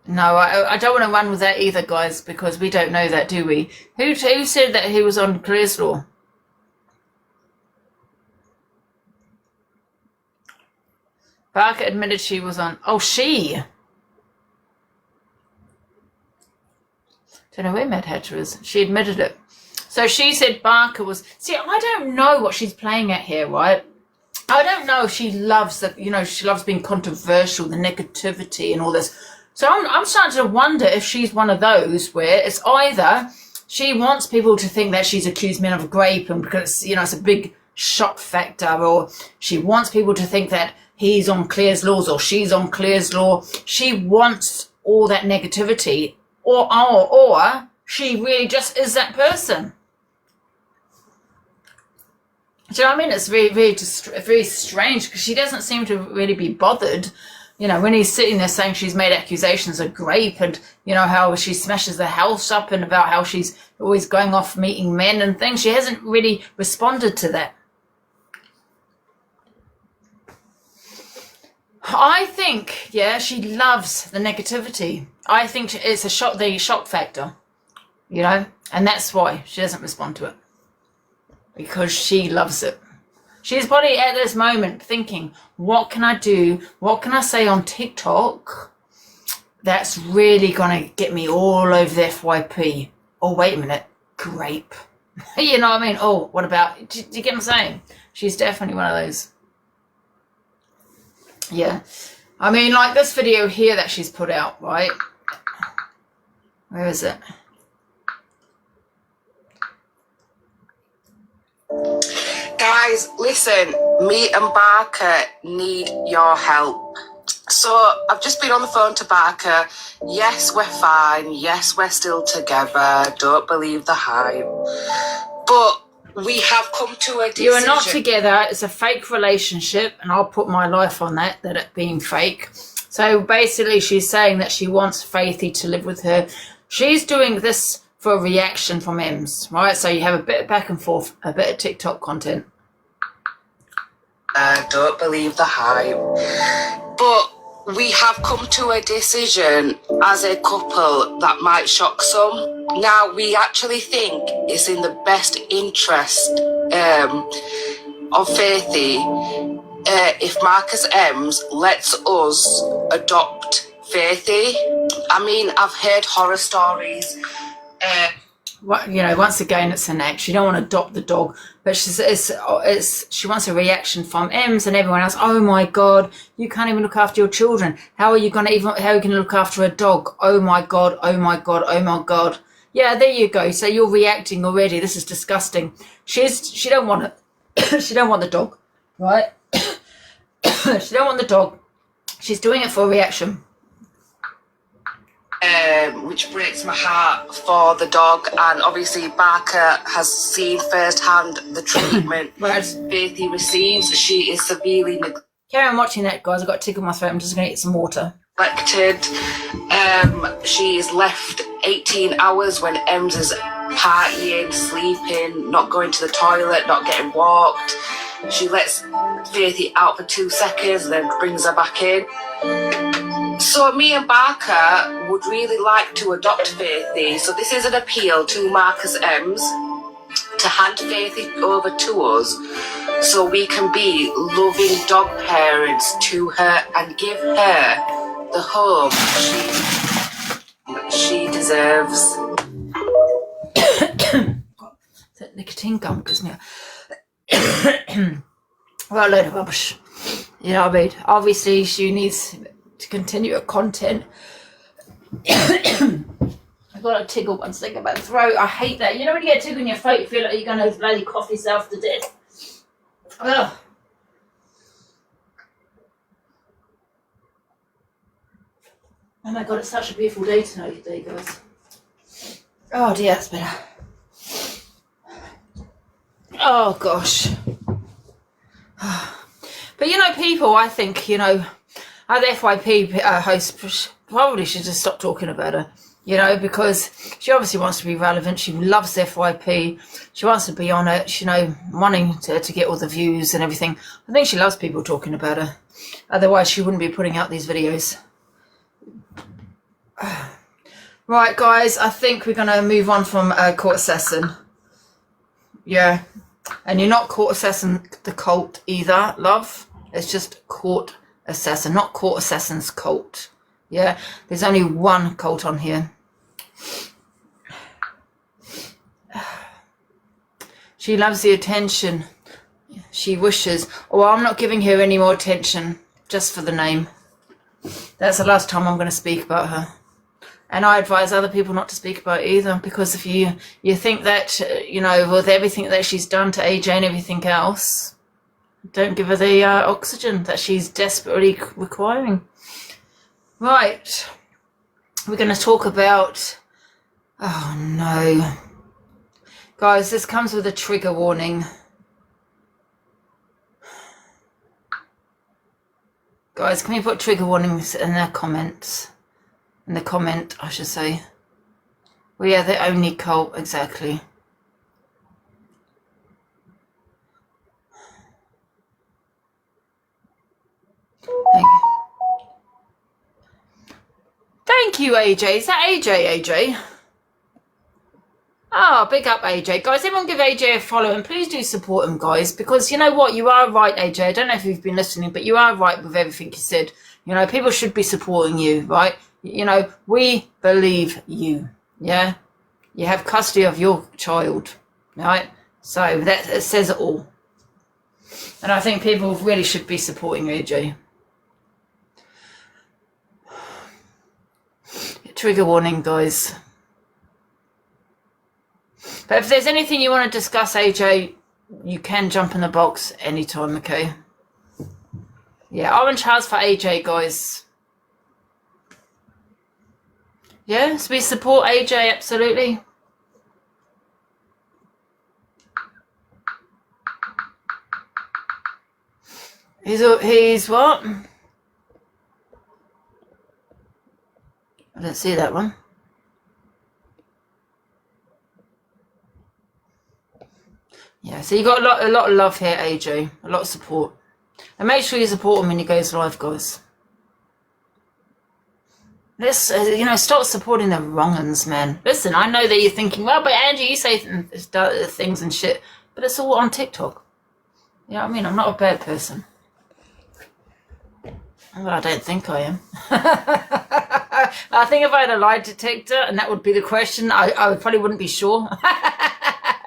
A: No, I don't want to run with that either, guys, because we don't know that, do we? Who said that he was on Clear's Law? Barker admitted she was on... Oh, she! Don't know where Mad Hatter is. She admitted it. So she said Barker was... See, I don't know what she's playing at here, right? I don't know if she loves the... You know, she loves being controversial, the negativity and all this. So I'm starting to wonder if she's one of those where it's either she wants people to think that she's accused men of rape, and because, you know, it's a big shock factor, or she wants people to think that he's on Claire's laws or she's on Claire's law. She wants all that negativity, or she really just is that person. Do you know what I mean? It's very strange, because she doesn't seem to really be bothered. You know, when he's sitting there saying she's made accusations of rape, and, you know, how she smashes the house up, and about how she's always going off meeting men and things, she hasn't really responded to that. I think, yeah, she loves the negativity. I think it's the shock factor, you know, and that's why she doesn't respond to it. Because she loves it. She's probably at this moment thinking, what can I do? What can I say on TikTok that's really going to get me all over the FYP? Oh, wait a minute. Grape. You know what I mean? Oh, what about... Do you get what I'm saying? She's definitely one of those. Yeah. I mean, like this video here that she's put out, right? Where is it?
F: Guys, listen, me and Barker need your help. So I've just been on the phone to Barker. Yes, we're fine. Yes, we're still together. Don't believe the hype. But we have come to a decision.
A: You are not together. It's a fake relationship, and I'll put my life on that it being fake. So basically she's saying that she wants Faithy to live with her. She's doing this for a reaction from Ems, right? So you have a bit of back and forth, a bit of TikTok content.
F: Don't believe the hype. But we have come to a decision as a couple that might shock some. Now, we actually think it's in the best interest of Faithy if Marcus Ems lets us adopt Faithy. I mean, I've heard horror stories.
A: You know, once again, it's an act. She don't want to adopt the dog, but she wants a reaction from Ems and everyone else. Oh my God, you can't even look after your children. How are you going to look after a dog? Oh my God, oh my God, oh my God. Yeah, there you go. So you're reacting already. This is disgusting. She don't want it. She don't want the dog, right? She don't want the dog. She's doing it for a reaction.
F: Which breaks my heart for the dog, and obviously Barker has seen firsthand the treatment Faithy receives. She is severely
A: Carry on watching that, guys. I've got a tickle in my throat. I'm just going to get some water.
F: neglected. She is left 18 hours when Ems is partying, sleeping, not going to the toilet, not getting walked. She lets Faithy out for 2 seconds and then brings her back in. So me and Barker would really like to adopt Faithy. So this is an appeal to Marcus Ems to hand Faithy over to us so we can be loving dog parents to her and give her the home she deserves.
A: That nicotine gum gives me well, a load of rubbish. You know what I mean? Obviously, she needs to continue her content. I've got a tickle once thinking about the throat. I hate that. You know when you get a tickle in your throat, you feel like you're going to bloody cough yourself to death. Ugh. Oh my God, it's such a beautiful day tonight, guys. Oh dear, that's better. Oh gosh. But you know, people, I think, you know, our FYP host probably should just stop talking about her, you know, because she obviously wants to be relevant. She loves FYP. She wants to be on it, you know, wanting to get all the views and everything. I think she loves people talking about her. Otherwise, she wouldn't be putting out these videos. Right, guys, I think we're going to move on from court assassin. Yeah. And you're not court assassin the cult either, love. It's just court assassin, not court assassin's cult. Yeah, there's only one cult on here. She loves the attention. She wishes. Oh, I'm not giving her any more attention, just for the name. That's the last time I'm going to speak about her. And I advise other people not to speak about it either, because if you think that, you know, with everything that she's done to AJ and everything else, don't give her the oxygen that she's desperately requiring. Right. We're going to talk about... Oh, no. Guys, this comes with a trigger warning. Guys, can we put trigger warnings in the comments? In the comment, I should say. We are the only cult, exactly. Thank you, AJ. Is that AJ? Oh, big up AJ. Guys, everyone give AJ a follow and please do support him, guys, because you know what? You are right, AJ. I don't know if you've been listening, but you are right with everything you said. You know, people should be supporting you, right? You know, we believe you, yeah? You have custody of your child, right? So that says it all. And I think people really should be supporting AJ. Trigger warning, guys. But if there's anything you want to discuss, AJ, you can jump in the box anytime, okay? Yeah, orange hearts for AJ, guys. Yes, we support AJ, absolutely. He's what? I didn't see that one. Yeah, so you got a lot of love here, AJ. A lot of support. And make sure you support him when he goes live, guys. Let's, you know, stop supporting the wrong uns, man. Listen, I know that you're thinking, well, but Angie, you say things and shit, but it's all on TikTok. You know what I mean? I'm not a bad person. Well, I don't think I am. I think if I had a lie detector and that would be the question, I probably wouldn't be sure.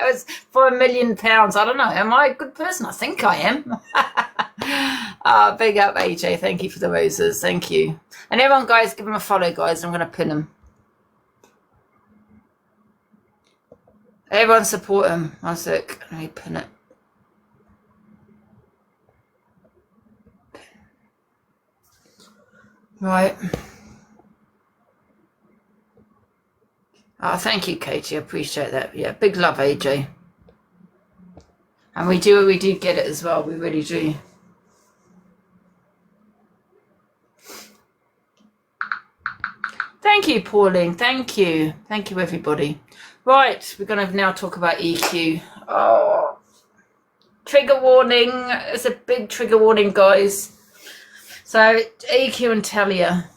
A: It was for £1 million. I don't know. Am I a good person? I think I am. Big up, AJ. Thank you for the roses. Thank you. And everyone, guys, give him a follow, guys. I'm going to pin him. Everyone support him. One sec. Let me pin it. Right. Oh, thank you, Katie. I appreciate that. Yeah, big love, AJ. And we do get it as well. We really do. Thank you, Pauline. Thank you. Thank you, everybody. Right, we're going to now talk about EQ. Oh, trigger warning. It's a big trigger warning, guys. So, EQ and Talia.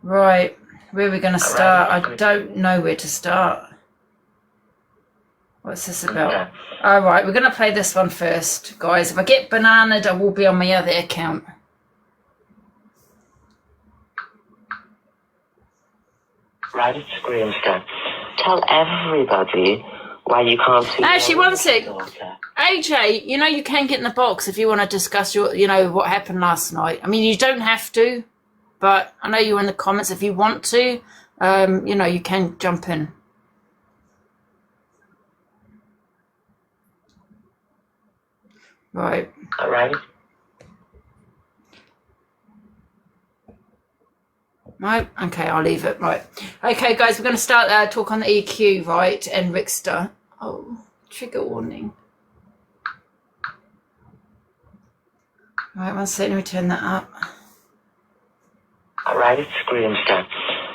A: Right, where are we going to start? I don't know where to start. What's this about? All right, we're going to play this one first, guys. If I get bananaed, I will be on my other account.
H: Right at Screamster. Tell everybody why you can't see.
A: Actually, one sec. AJ, you know you can get in the box if you want to discuss your, you know, what happened last night. I mean, you don't have to, but I know you're in the comments. If you want to, you know, you can jump in. Right.
H: All right.
A: Right. Okay, I'll leave it. Right. Okay, guys, we're going to start talk on the EQ, right, and Rickster. Oh, trigger warning. Right, one second, let me turn that up.
H: All right, it's Screamster.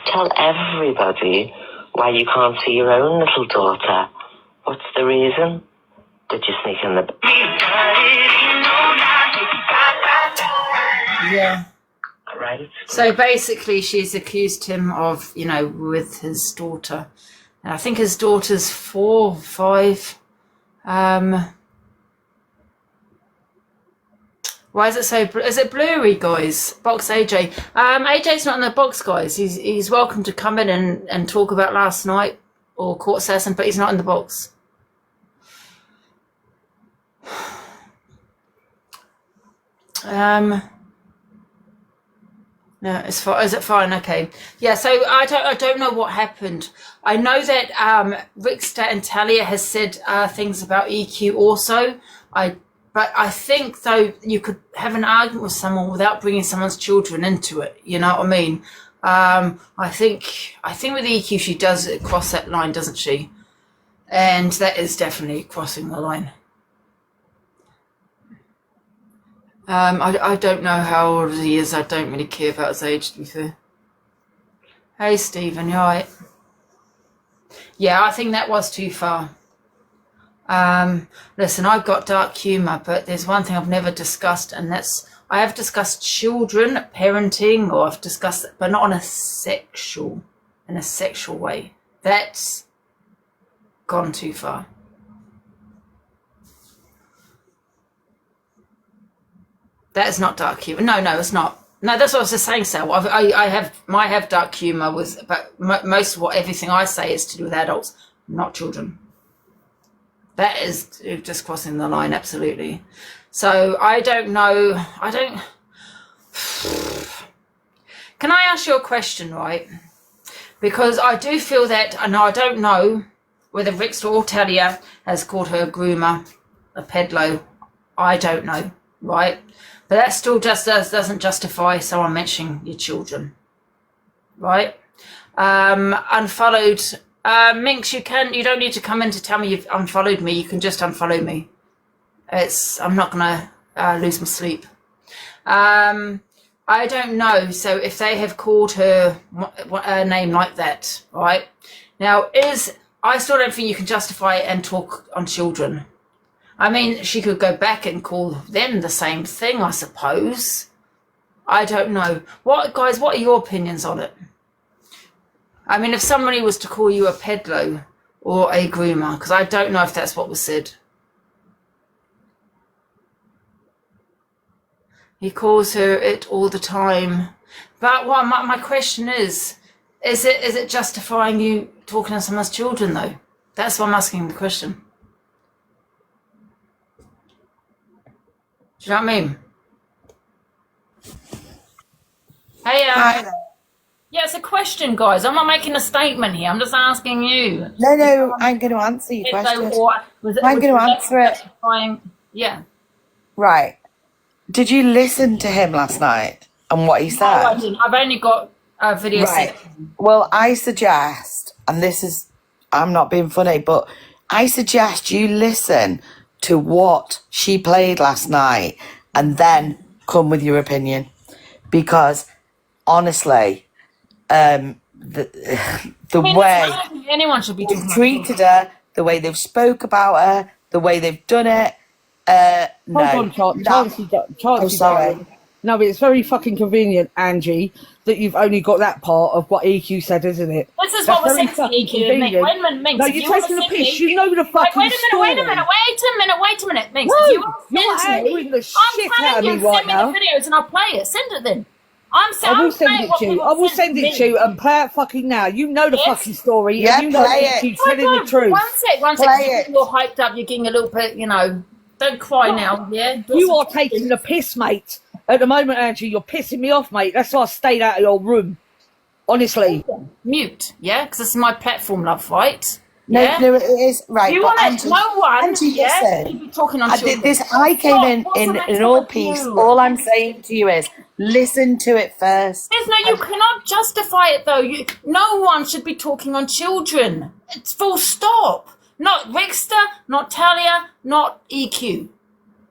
H: Tell everybody why you can't see your own little daughter. What's the reason? Did you sneak in the...
A: Yeah.
H: All right,
A: so basically, she's accused him of, you know, with his daughter. And I think his daughter's 4 or 5. Why is it so... Is it blurry, guys? Box AJ. AJ's not in the box, guys. He's welcome to come in and talk about last night or court session, but he's not in the box. No, it's fine. Is it fine? Okay. Yeah. So I don't know what happened. I know that Rickster and Talia has said things about EQ also. But I think though you could have an argument with someone without bringing someone's children into it. You know what I mean? I think with EQ she does cross that line, doesn't she? And that is definitely crossing the line. I don't know how old he is. I don't really care about his age, to be fair. Hey, Stephen, you alright? Yeah, I think that was too far. Listen, I've got dark humour, but there's one thing I've never discussed, and that's I have discussed children, parenting, or I've discussed, but not in a sexual way. That's gone too far. That is not dark humour. No, it's not. No, that's what I was just saying, Sal. I have dark humour with, but most of everything I say is to do with adults, not children. That is just crossing the line, absolutely. So I don't know. Can I ask you a question, right? Because I do feel that, and I don't know whether Rickster or Talia has called her a groomer, a pedlo. I don't know, right? But that still just doesn't justify someone mentioning your children, right? Unfollowed. Minx, you don't need to come in to tell me you've unfollowed me. You can just unfollow me. I'm not gonna lose my sleep. I don't know. So if they have called her a name like that, right? Now, I still don't think you can justify it and talk on children. I mean, she could go back and call them the same thing, I suppose. I don't know. Guys, what are your opinions on it? I mean, if somebody was to call you a pedlo or a groomer, because I don't know if that's what was said. He calls her it all the time. But my question is it justifying you talking to someone's children, though? That's why I'm asking the question. Do you know what I mean? Hey,
I: Hi.
A: yeah, it's a question, guys. I'm not making a statement here. I'm just asking you.
I: No, I'm going to answer your question. I'm going to answer it.
A: Yeah.
I: Right. Did you listen to him last night and what he said?
A: No, I didn't. I've only got a video.
I: Right. Well, I suggest, and I'm not being funny, but I suggest you listen to what she played last night and then come with your opinion. Because honestly, the way
A: anyone should be
I: they've treated her, the way they've spoke about her, the way they've done it. No.
J: Hold on, Chance,
I: sorry.
J: No, but it's very fucking convenient, Angie, that you've only got that part of what EQ said, isn't it?
A: This is what was said to EQ. Wait a minute, Minx.
J: No, you're taking the piss. You know the fucking
A: Wait a minute, Minx.
J: No,
A: If you want to
J: you're
A: send
J: angering the shit
A: I'm
J: out of
A: telling
J: me
A: you,
J: right
A: send me
J: now.
A: the videos and I'll play it. Send it then.
J: I will send it to you. I will send it to you and play it fucking now. You know the fucking story.
I: Yeah,
J: and you know
I: play
J: that
I: it.
J: EQ's telling the truth.
A: One sec. You're hyped up. You're getting a little bit, don't cry now, yeah?
J: You are taking the piss, mate. At the moment, Angie, you're pissing me off, mate. That's why I stayed out of your room. Honestly.
A: Mute, yeah? Because this is my platform, love, right?
I: No,
A: Yeah?
I: no, it is right.
A: You
I: but
A: want to no one,
I: Angie,
A: yeah?
I: listen.
A: Be talking on children.
I: I came in all peace. All I'm saying to you is listen to it first.
A: You cannot justify it though. No one should be talking on children. It's full stop. Not Rickster, not Talia, not EQ.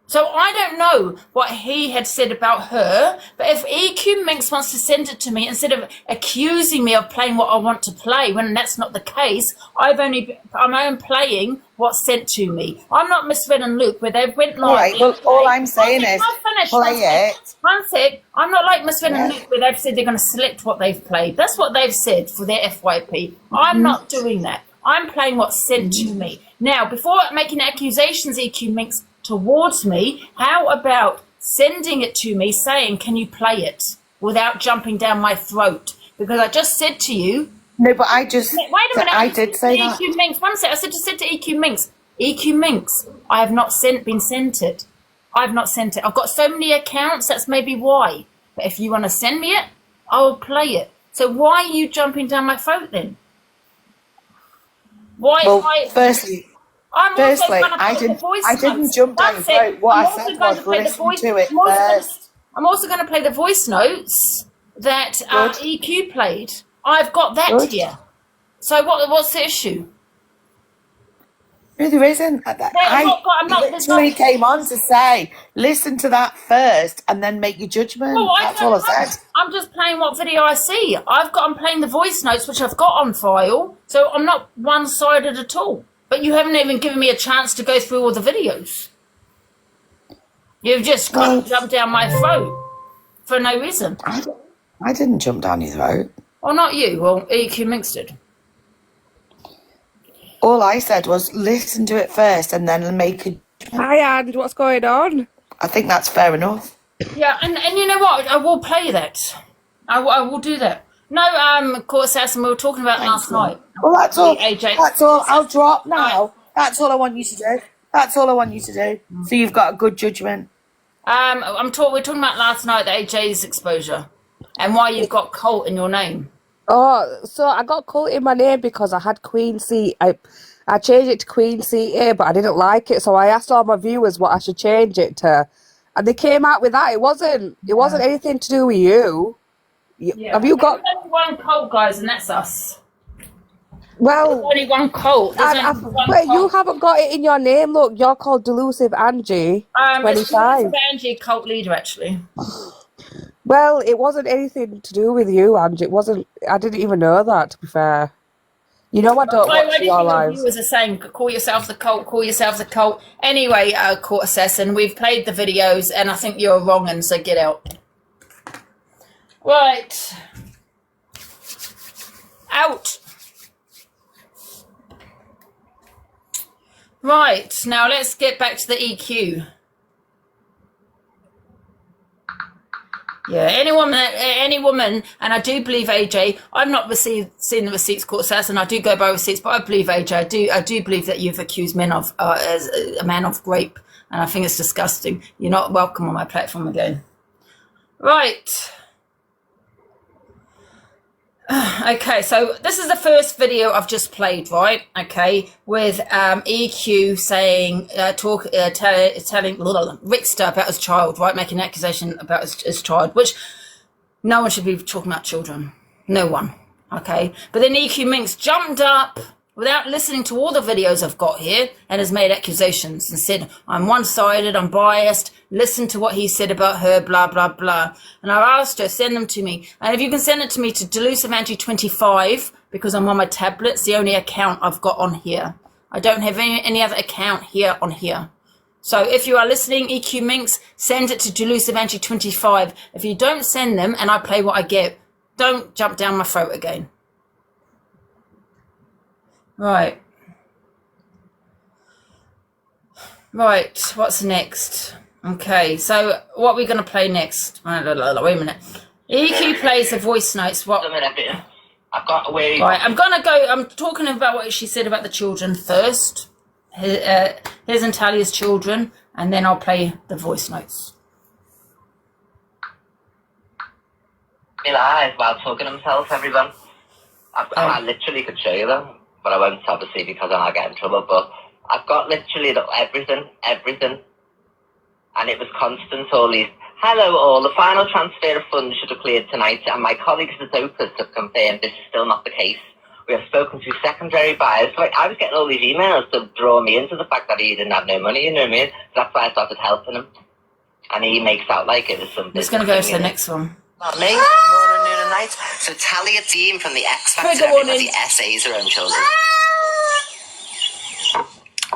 A: So I don't know what he had said about her, but if EQ Minx wants to send it to me instead of accusing me of playing what I want to play, when that's not the case, I'm only playing what's sent to me. I'm not Miss Red and Luke where they went live.
I: All right, well, all I'm saying is play it.
A: One sec. I'm not like Miss Red and Luke where they've said they're going to select what they've played. That's what they've said for their FYP. I'm not doing that. I'm playing what's sent to me. Now, before making accusations, EQ Minx, towards me, how about sending it to me saying, can you play it without jumping down my throat? Because I just said to you.
I: No, but I just.
A: Wait a minute.
I: I did say
A: EQ
I: that.
A: Minx, one sec. I just said to EQ Minx, I have not been sent it. I've not sent it. I've got so many accounts, that's maybe why. But if you want to send me it, I'll play it. So why are you jumping down my throat then? Why?
I: Well,
A: why
I: firstly,
A: I'm also going to
I: I
A: play the voice
I: didn't
A: notes.
I: jump down your
A: That's it.
I: throat. What
A: I'm
I: I
A: also
I: said
A: going
I: was
A: to play the
I: listen
A: voice.
I: to it first.
A: I'm also going to play the voice notes that
I: Good.
A: EQ played. I've got that
I: Good.
A: here. So what's the issue?
I: No, there isn't.
A: I'm not
I: literally came on to say, listen to that first and then make your judgment.
A: Well,
I: That's all I said.
A: I'm just playing what video I see. I'm playing the voice notes, which I've got on file, so I'm not one-sided at all. But you haven't even given me a chance to go through all the videos. You've just jumped down my throat for no reason.
I: I didn't jump down your throat.
A: Well, not you. Well, EQ Minx did.
I: All I said was listen to it first and then make a...
F: Hi, and what's going on?
I: I think that's fair enough.
A: Yeah, and you know what? I will play that. I will do that. No, Court Assassin, we were talking about last night.
I: Well, that's all.
A: AJ.
I: That's all. I'll drop now. That's all I want you to do. That's all I want you to do. So you've got a good judgment.
A: We're talking about last night, the AJ's exposure, and why you've got Colt in your name.
F: Oh, so I got Colt in my name because I had Queen C. I changed it to Queen CA, but I didn't like it, so I asked all my viewers what I should change it to, and they came out with that. It wasn't anything to do with you.
A: Yeah.
F: Have you got?
A: There's only one Colt, guys, and that's us.
F: Well,
A: There's only one Colt.
F: But you haven't got it in your name. Look, you're called Delusive Angie. 25.
A: It's Angie, Colt leader, actually.
F: Well, it wasn't anything to do with you, Angie. It wasn't. I didn't even know that. To be fair, you know I don't watch your lives.
A: Viewers are saying, "Call yourself the Colt. Call yourself the Colt." Anyway, Court Assassin, we've played the videos, and I think you're wrong, and so get out. Right, out. Right, now let's get back to the EQ. Yeah, any woman, and I do believe AJ. I've not seen the receipts, Court Assassin. I do go by receipts, but I believe AJ. I do believe that you've accused men of as a man of rape, and I think it's disgusting. You're not welcome on my platform again. Right. Okay, so this is the first video I've just played, right? Okay, with EQ saying, telling Rickster about his child, right? Making an accusation about his child, which no one should be talking about children. No one. Okay, but then EQ Minx jumped up without listening to all the videos I've got here and has made accusations and said, I'm one-sided, I'm biased, listen to what he said about her, blah, blah, blah. And I asked her, send them to me. And if you can send it to me to Delusive Angie 25, because I'm on my tablet, it's the only account I've got on here. I don't have any other account here on here. So if you are listening, EQ Minx, send it to Delusive Angie 25. If you don't send them and I play what I get, don't jump down my throat again. Right. Right, what's next? Okay, so what are we going to play next? Wait a minute. EQ plays the voice notes. What?
H: I've got away.
A: Right, I'm talking about what she said about the children first. His and Talia's children, and then I'll play the voice notes.
H: He lies while talking himself, everyone. I literally could show you them, but I won't, obviously, because then I'll get in trouble. But I've got literally everything. And it was constant, all these, hello all, the final transfer of funds should have cleared tonight, and my colleagues at Opus have confirmed this is still not the case. We have spoken to secondary buyers. Like, I was getting all these emails to draw me into the fact that he didn't have no money, you know what I mean? So that's why I started helping him. And he makes out like it was something.
A: I'm just going to go to the next one.
H: Morning, noon and night. So Talia Dean from the X Factor, everybody essays her own children.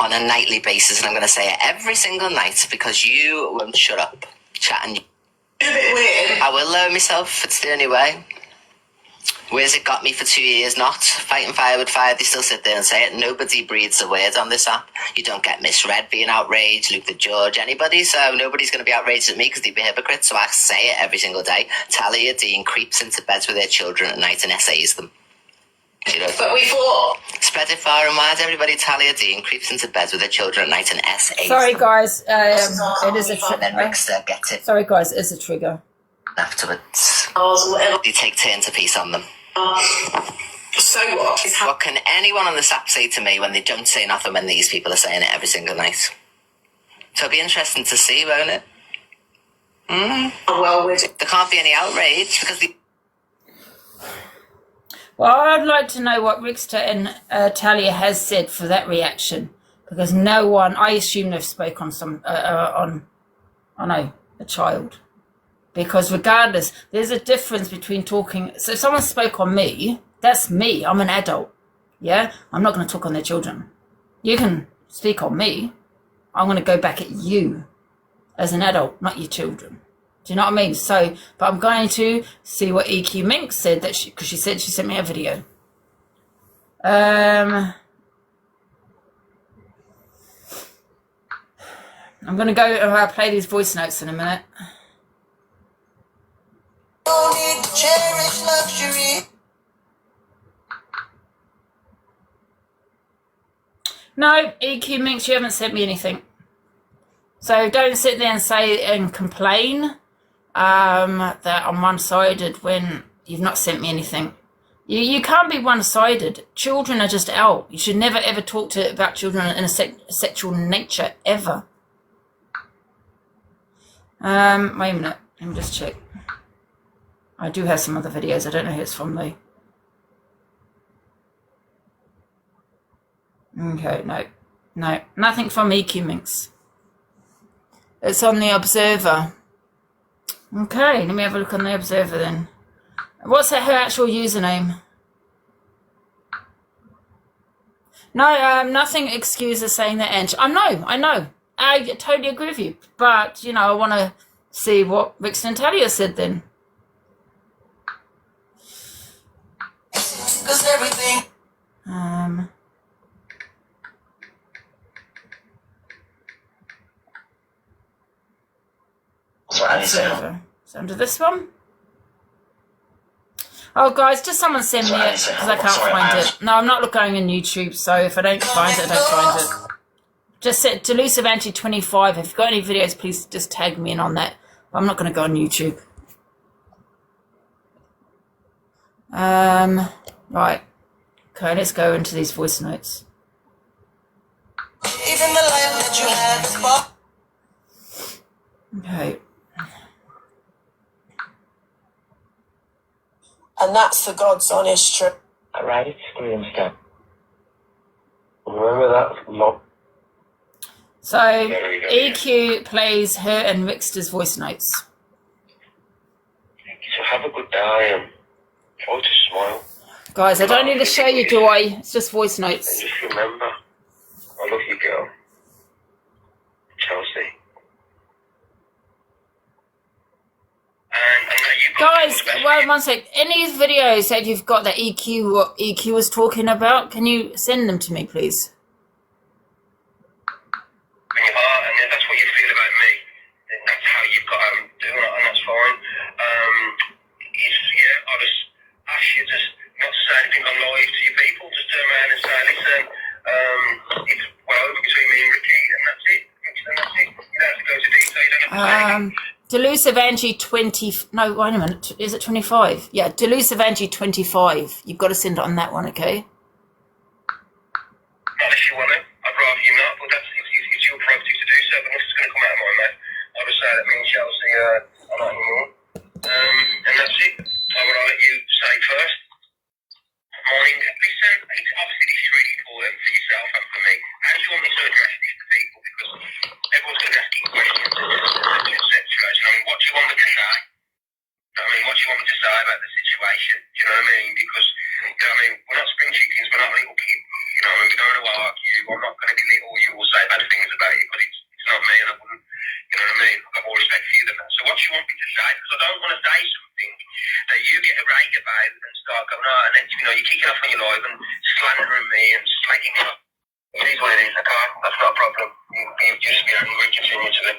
H: On a nightly basis, and I'm going to say it every single night because you won't shut up chatting. I will lower myself, it's the only way. Where's it got me for 2 years? Not fighting fire with fire. They still sit there and say it. Nobody breathes a word on this app. You don't get misread being outraged, Luke the Judge, anybody. So nobody's going to be outraged at me because they'd be hypocrites. So I say it every single day. Talia Dean creeps into beds with their children at night and essays them.
G: But we thought...
H: Spread it far and wide. Everybody, Talia Dean creeps into beds with her children at night and S8.
A: Sorry, guys. It is a
H: And then
A: trigger.
H: Rickster gets it
A: Sorry, guys. It is a trigger.
H: afterwards.
G: Whatever.
H: You take turns a piece on them.
G: So what?
H: What can anyone on this app say to me when they don't say nothing when these people are saying it every single night? So it'll be interesting to see, won't it?
G: Well,
H: there can't be any outrage because
A: Well, I'd like to know what Rickster and Talia has said for that reaction, because no one, I assume they've spoke on some, I know, a child. Because regardless, there's a difference between talking, so if someone spoke on me, that's me, I'm an adult, yeah? I'm not going to talk on their children. You can speak on me, I'm going to go back at you as an adult, not your children. Do you know what I mean? So, but I'm going to see what EQ Mink said, that because she said she sent me a video. I'm going to go play these voice notes in a minute. No, EQ Minx, you haven't sent me anything. So don't sit there and say and complain that I'm one-sided when you've not sent me anything. You can't be one-sided. Children are just out. You should never ever talk about children in a sexual nature, ever. Wait a minute. Let me just check. I do have some other videos. I don't know who it's from though. Okay, no, nothing from EQ Minx. It's on the Observer. Okay, let me have a look on the Observer then. What's her actual username? No, nothing excuses saying that, Ange. I know. I totally agree with you. But, you know, I want to see what Rick and Talia said then. Observer. So under this one. Oh, guys, just someone send me it because I can't find it. No, I'm not going on YouTube, so if I don't find it, I don't find it. Just set Delusive Angie 25. If you've got any videos, please just tag me in on that. But I'm not going to go on YouTube. Right. Okay, let's go into these voice notes. Even the life that you had. Okay.
K: And that's the God's honest truth.
H: right screen step.
B: Remember that lot.
A: So EQ plays her and Rickster's voice notes.
B: So have a good day and try to smile.
A: Guys, I don't need to show you, do I? It's just voice notes.
B: And just remember, I love you, girl. Chelsea.
A: Guys, well, one sec. Any videos that you've got that EQ was talking about, can you send them to me, please?
B: In your heart, and if that's what you feel about me, then that's how you've got to do it, and that's fine. I'll just ask you just not to say anything on live to your people. Just turn around and say, listen, it's well over between me and Ricky, and that's it. And that's it. You don't have to go into detail. You don't have to say anything.
A: Delusive Angie 20. No, wait a minute. Is it 25? Yeah, Delusive Angie 25. You've got to send it on that one, okay?
B: Not if you want to. I'd rather you not, but it's your prerogative to do so. But nothing's going to come out of my mouth. I'll just say that me and Chelsea are not anymore. And that's it. I would let you say first. Morning. Listen, obviously this is really important for yourself and for me. How do you want me to address this to people? Because everyone's going to ask you questions, etc. I mean, what do you want me to say? I mean, what do you want me to say about the situation? Do you know what I mean? Because, you know what I mean, we're not spring chickens, we're not little kids. You know what I mean? We don't want to argue. I'm not going to be little. You will say bad things about you, but it's not me, and I wouldn't. You know what I mean? I've got more respect for you than that. So what do you want me to say? Because I don't want to say something that you get a rage about and start going, oh, and then, you know, you're kicking off on your live and slandering me and slagging me off. It is what it is, okay? That's not a problem. You just be angry and continue to be.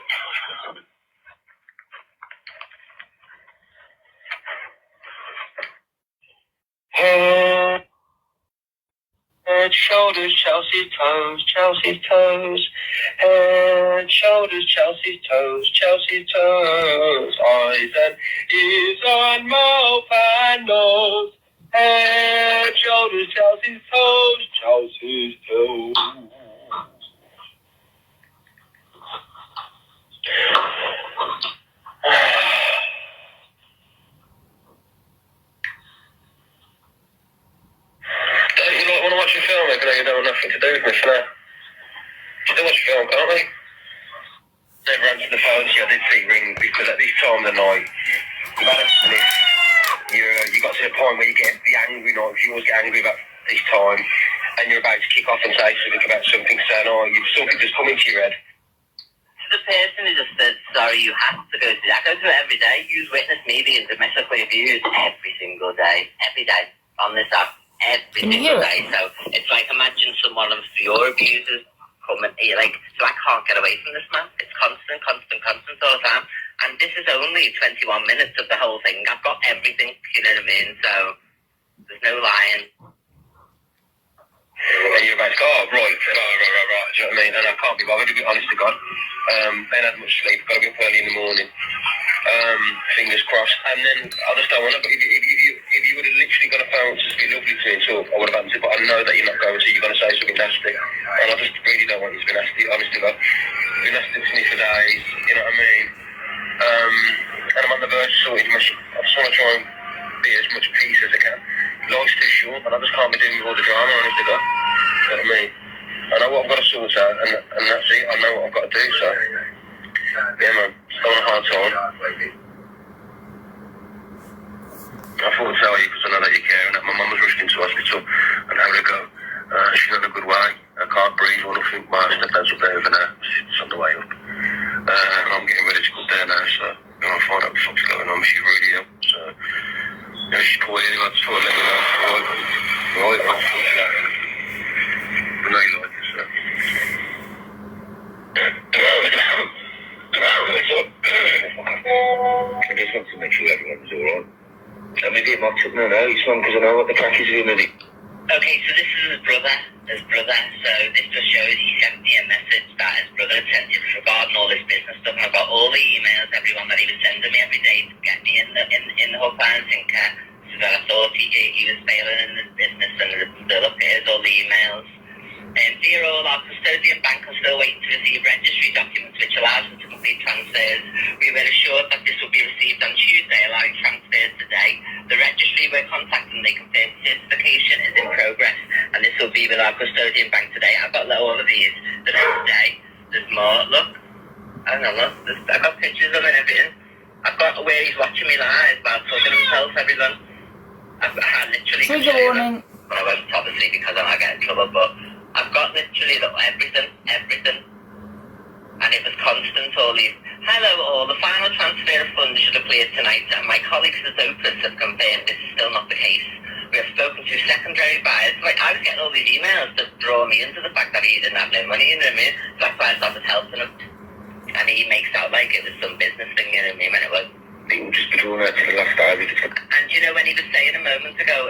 B: Head, shoulders, Chelsea's toes, Chelsea's toes. Head, shoulders, Chelsea's toes, Chelsea's toes. Eyes and ears and mouth and nose. Head, shoulders, Chelsea's toes, Chelsea's toes. Don't you not want to watch a film even though you don't have nothing to do with me for now? Still watch a film, can't we? Never answered the phone, I did see ring because at this time of the night, you've had a sniff, you got to the point where you get the angry night, you always get angry about this time, and you're about to kick off and say something about something, saying, something just come into your head.
H: The person who just said, sorry, you have to go to that. I go to it every day. You've witnessed me being domestically abused every single day on this app, every single day. So it's like, imagine someone of your abusers coming, so I can't get away from this man. It's constant all the time. And this is only 21 minutes of the whole thing. I've got everything, you know what I mean? So there's no lying.
B: And you're about to go, right, do you know what I mean? And I can't be bothered, to be honest to God. Ain't had much sleep, got to be up early in the morning. Fingers crossed. And then, I just don't want to, but if you would have literally got a phone to be lovely to me and talk, I would have answered, but I know that you're not going to, you're going to say something nasty. And I just really don't want you to be nasty, honest to God. You've been nasty to me for days, you know what I mean? And I'm on the verge of sorting my shit. I just want to try and be as much peace as I can. Life's too short, and I just can't be doing with all the drama, honest to God. You know what I mean? I know what I've got to sort out, and that's it. I know what I've got to do, so... Yeah, man. Still on a hard time. I thought I'd tell you, because I know that you care, and that my mum was rushed into hospital, and how to go. She's not in a good way. I can't breathe or nothing. My stepdad's up there over now. It's on the way up. I'm getting ready to go there now, so... I'm going to find out what the fuck's going on. She's really ill, so... Yeah, she's poor anyway. I just thought I'd let you know. Right, I know you like this, so... I just want to make sure everyone's alright. And maybe it might took me an early one because I know what the crack is with it.
H: Okay, so this is his brother. So this just shows he sent me a message that his brother had sent him regarding all this business stuff. And I've got all the emails, everyone that he was sending me every day to get me in the hook, line and sinker. So that I thought he was failing in this business, and still up here's all the emails. Dear all, our custodian bank are still waiting to receive registry documents which allows them to complete transfers. We were assured that this will be received on Tuesday, allowing transfers today. The registry we're contacting, they confirm certification is in progress, and this will be with our custodian bank today. I've got all of these. The next day, there's more. Look, I don't know, I've got pictures of it and everything. I've got where he's watching me live about talking himself, everyone. I literally...
A: Trigger warning.
H: Well, I won't obviously because I might get in trouble, but I've got literally everything. And it was constant, all these, hello all, the final transfer of funds should have cleared tonight, and my colleagues at Opus have confirmed this is still not the case. We have spoken to secondary buyers. Like, I was getting all these emails to draw me into the fact that he didn't have no money, you know what I mean? So that's why I started helping him. And he makes out like it was some business thing, you know what I mean, when it was.
B: People just be drawn out to the last hour.
H: And you know, when he was saying a moment ago,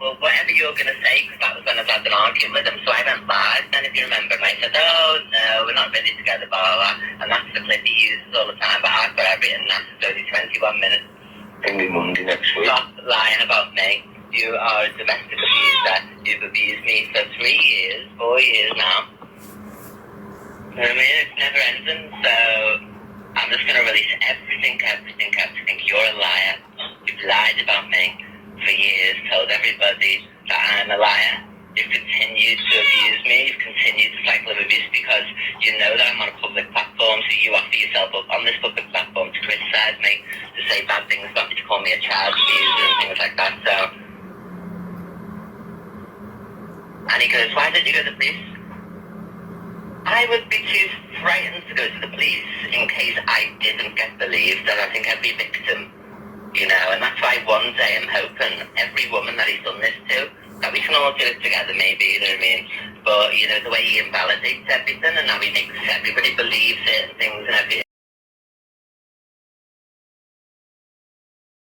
H: well, whatever you're going to say, because that was when I had an argument with him, so I went live, then if you remember, and I said, oh, no, we're not ready to go to blah, blah, and that's the clip he uses all the time, but I've got everything, that's only 21 minutes.
B: Maybe Monday next week.
H: Stop lying about me. You are a domestic abuser. You've abused me for 3 years, 4 years now. You know what I mean? It's never ending, so... I'm just going to release everything. You're a liar. You've lied about me for years, told everybody that I'm a liar. You've continued to abuse me. You've continued to cycle of abuse because you know that I'm on a public platform, so you offer yourself up on this public platform to criticise me, to say bad things about me, to call me a child abuser and things like that. So, and he goes, why didn't you go to the police? I would be too frightened to go to the police in case I didn't get believed, and I think every victim, you know, and that's why one day I'm hoping every woman that he's done this to, that we can all do it together maybe, you know what I mean, but, you know, the way he invalidates everything and how he makes everybody believe certain things and everything.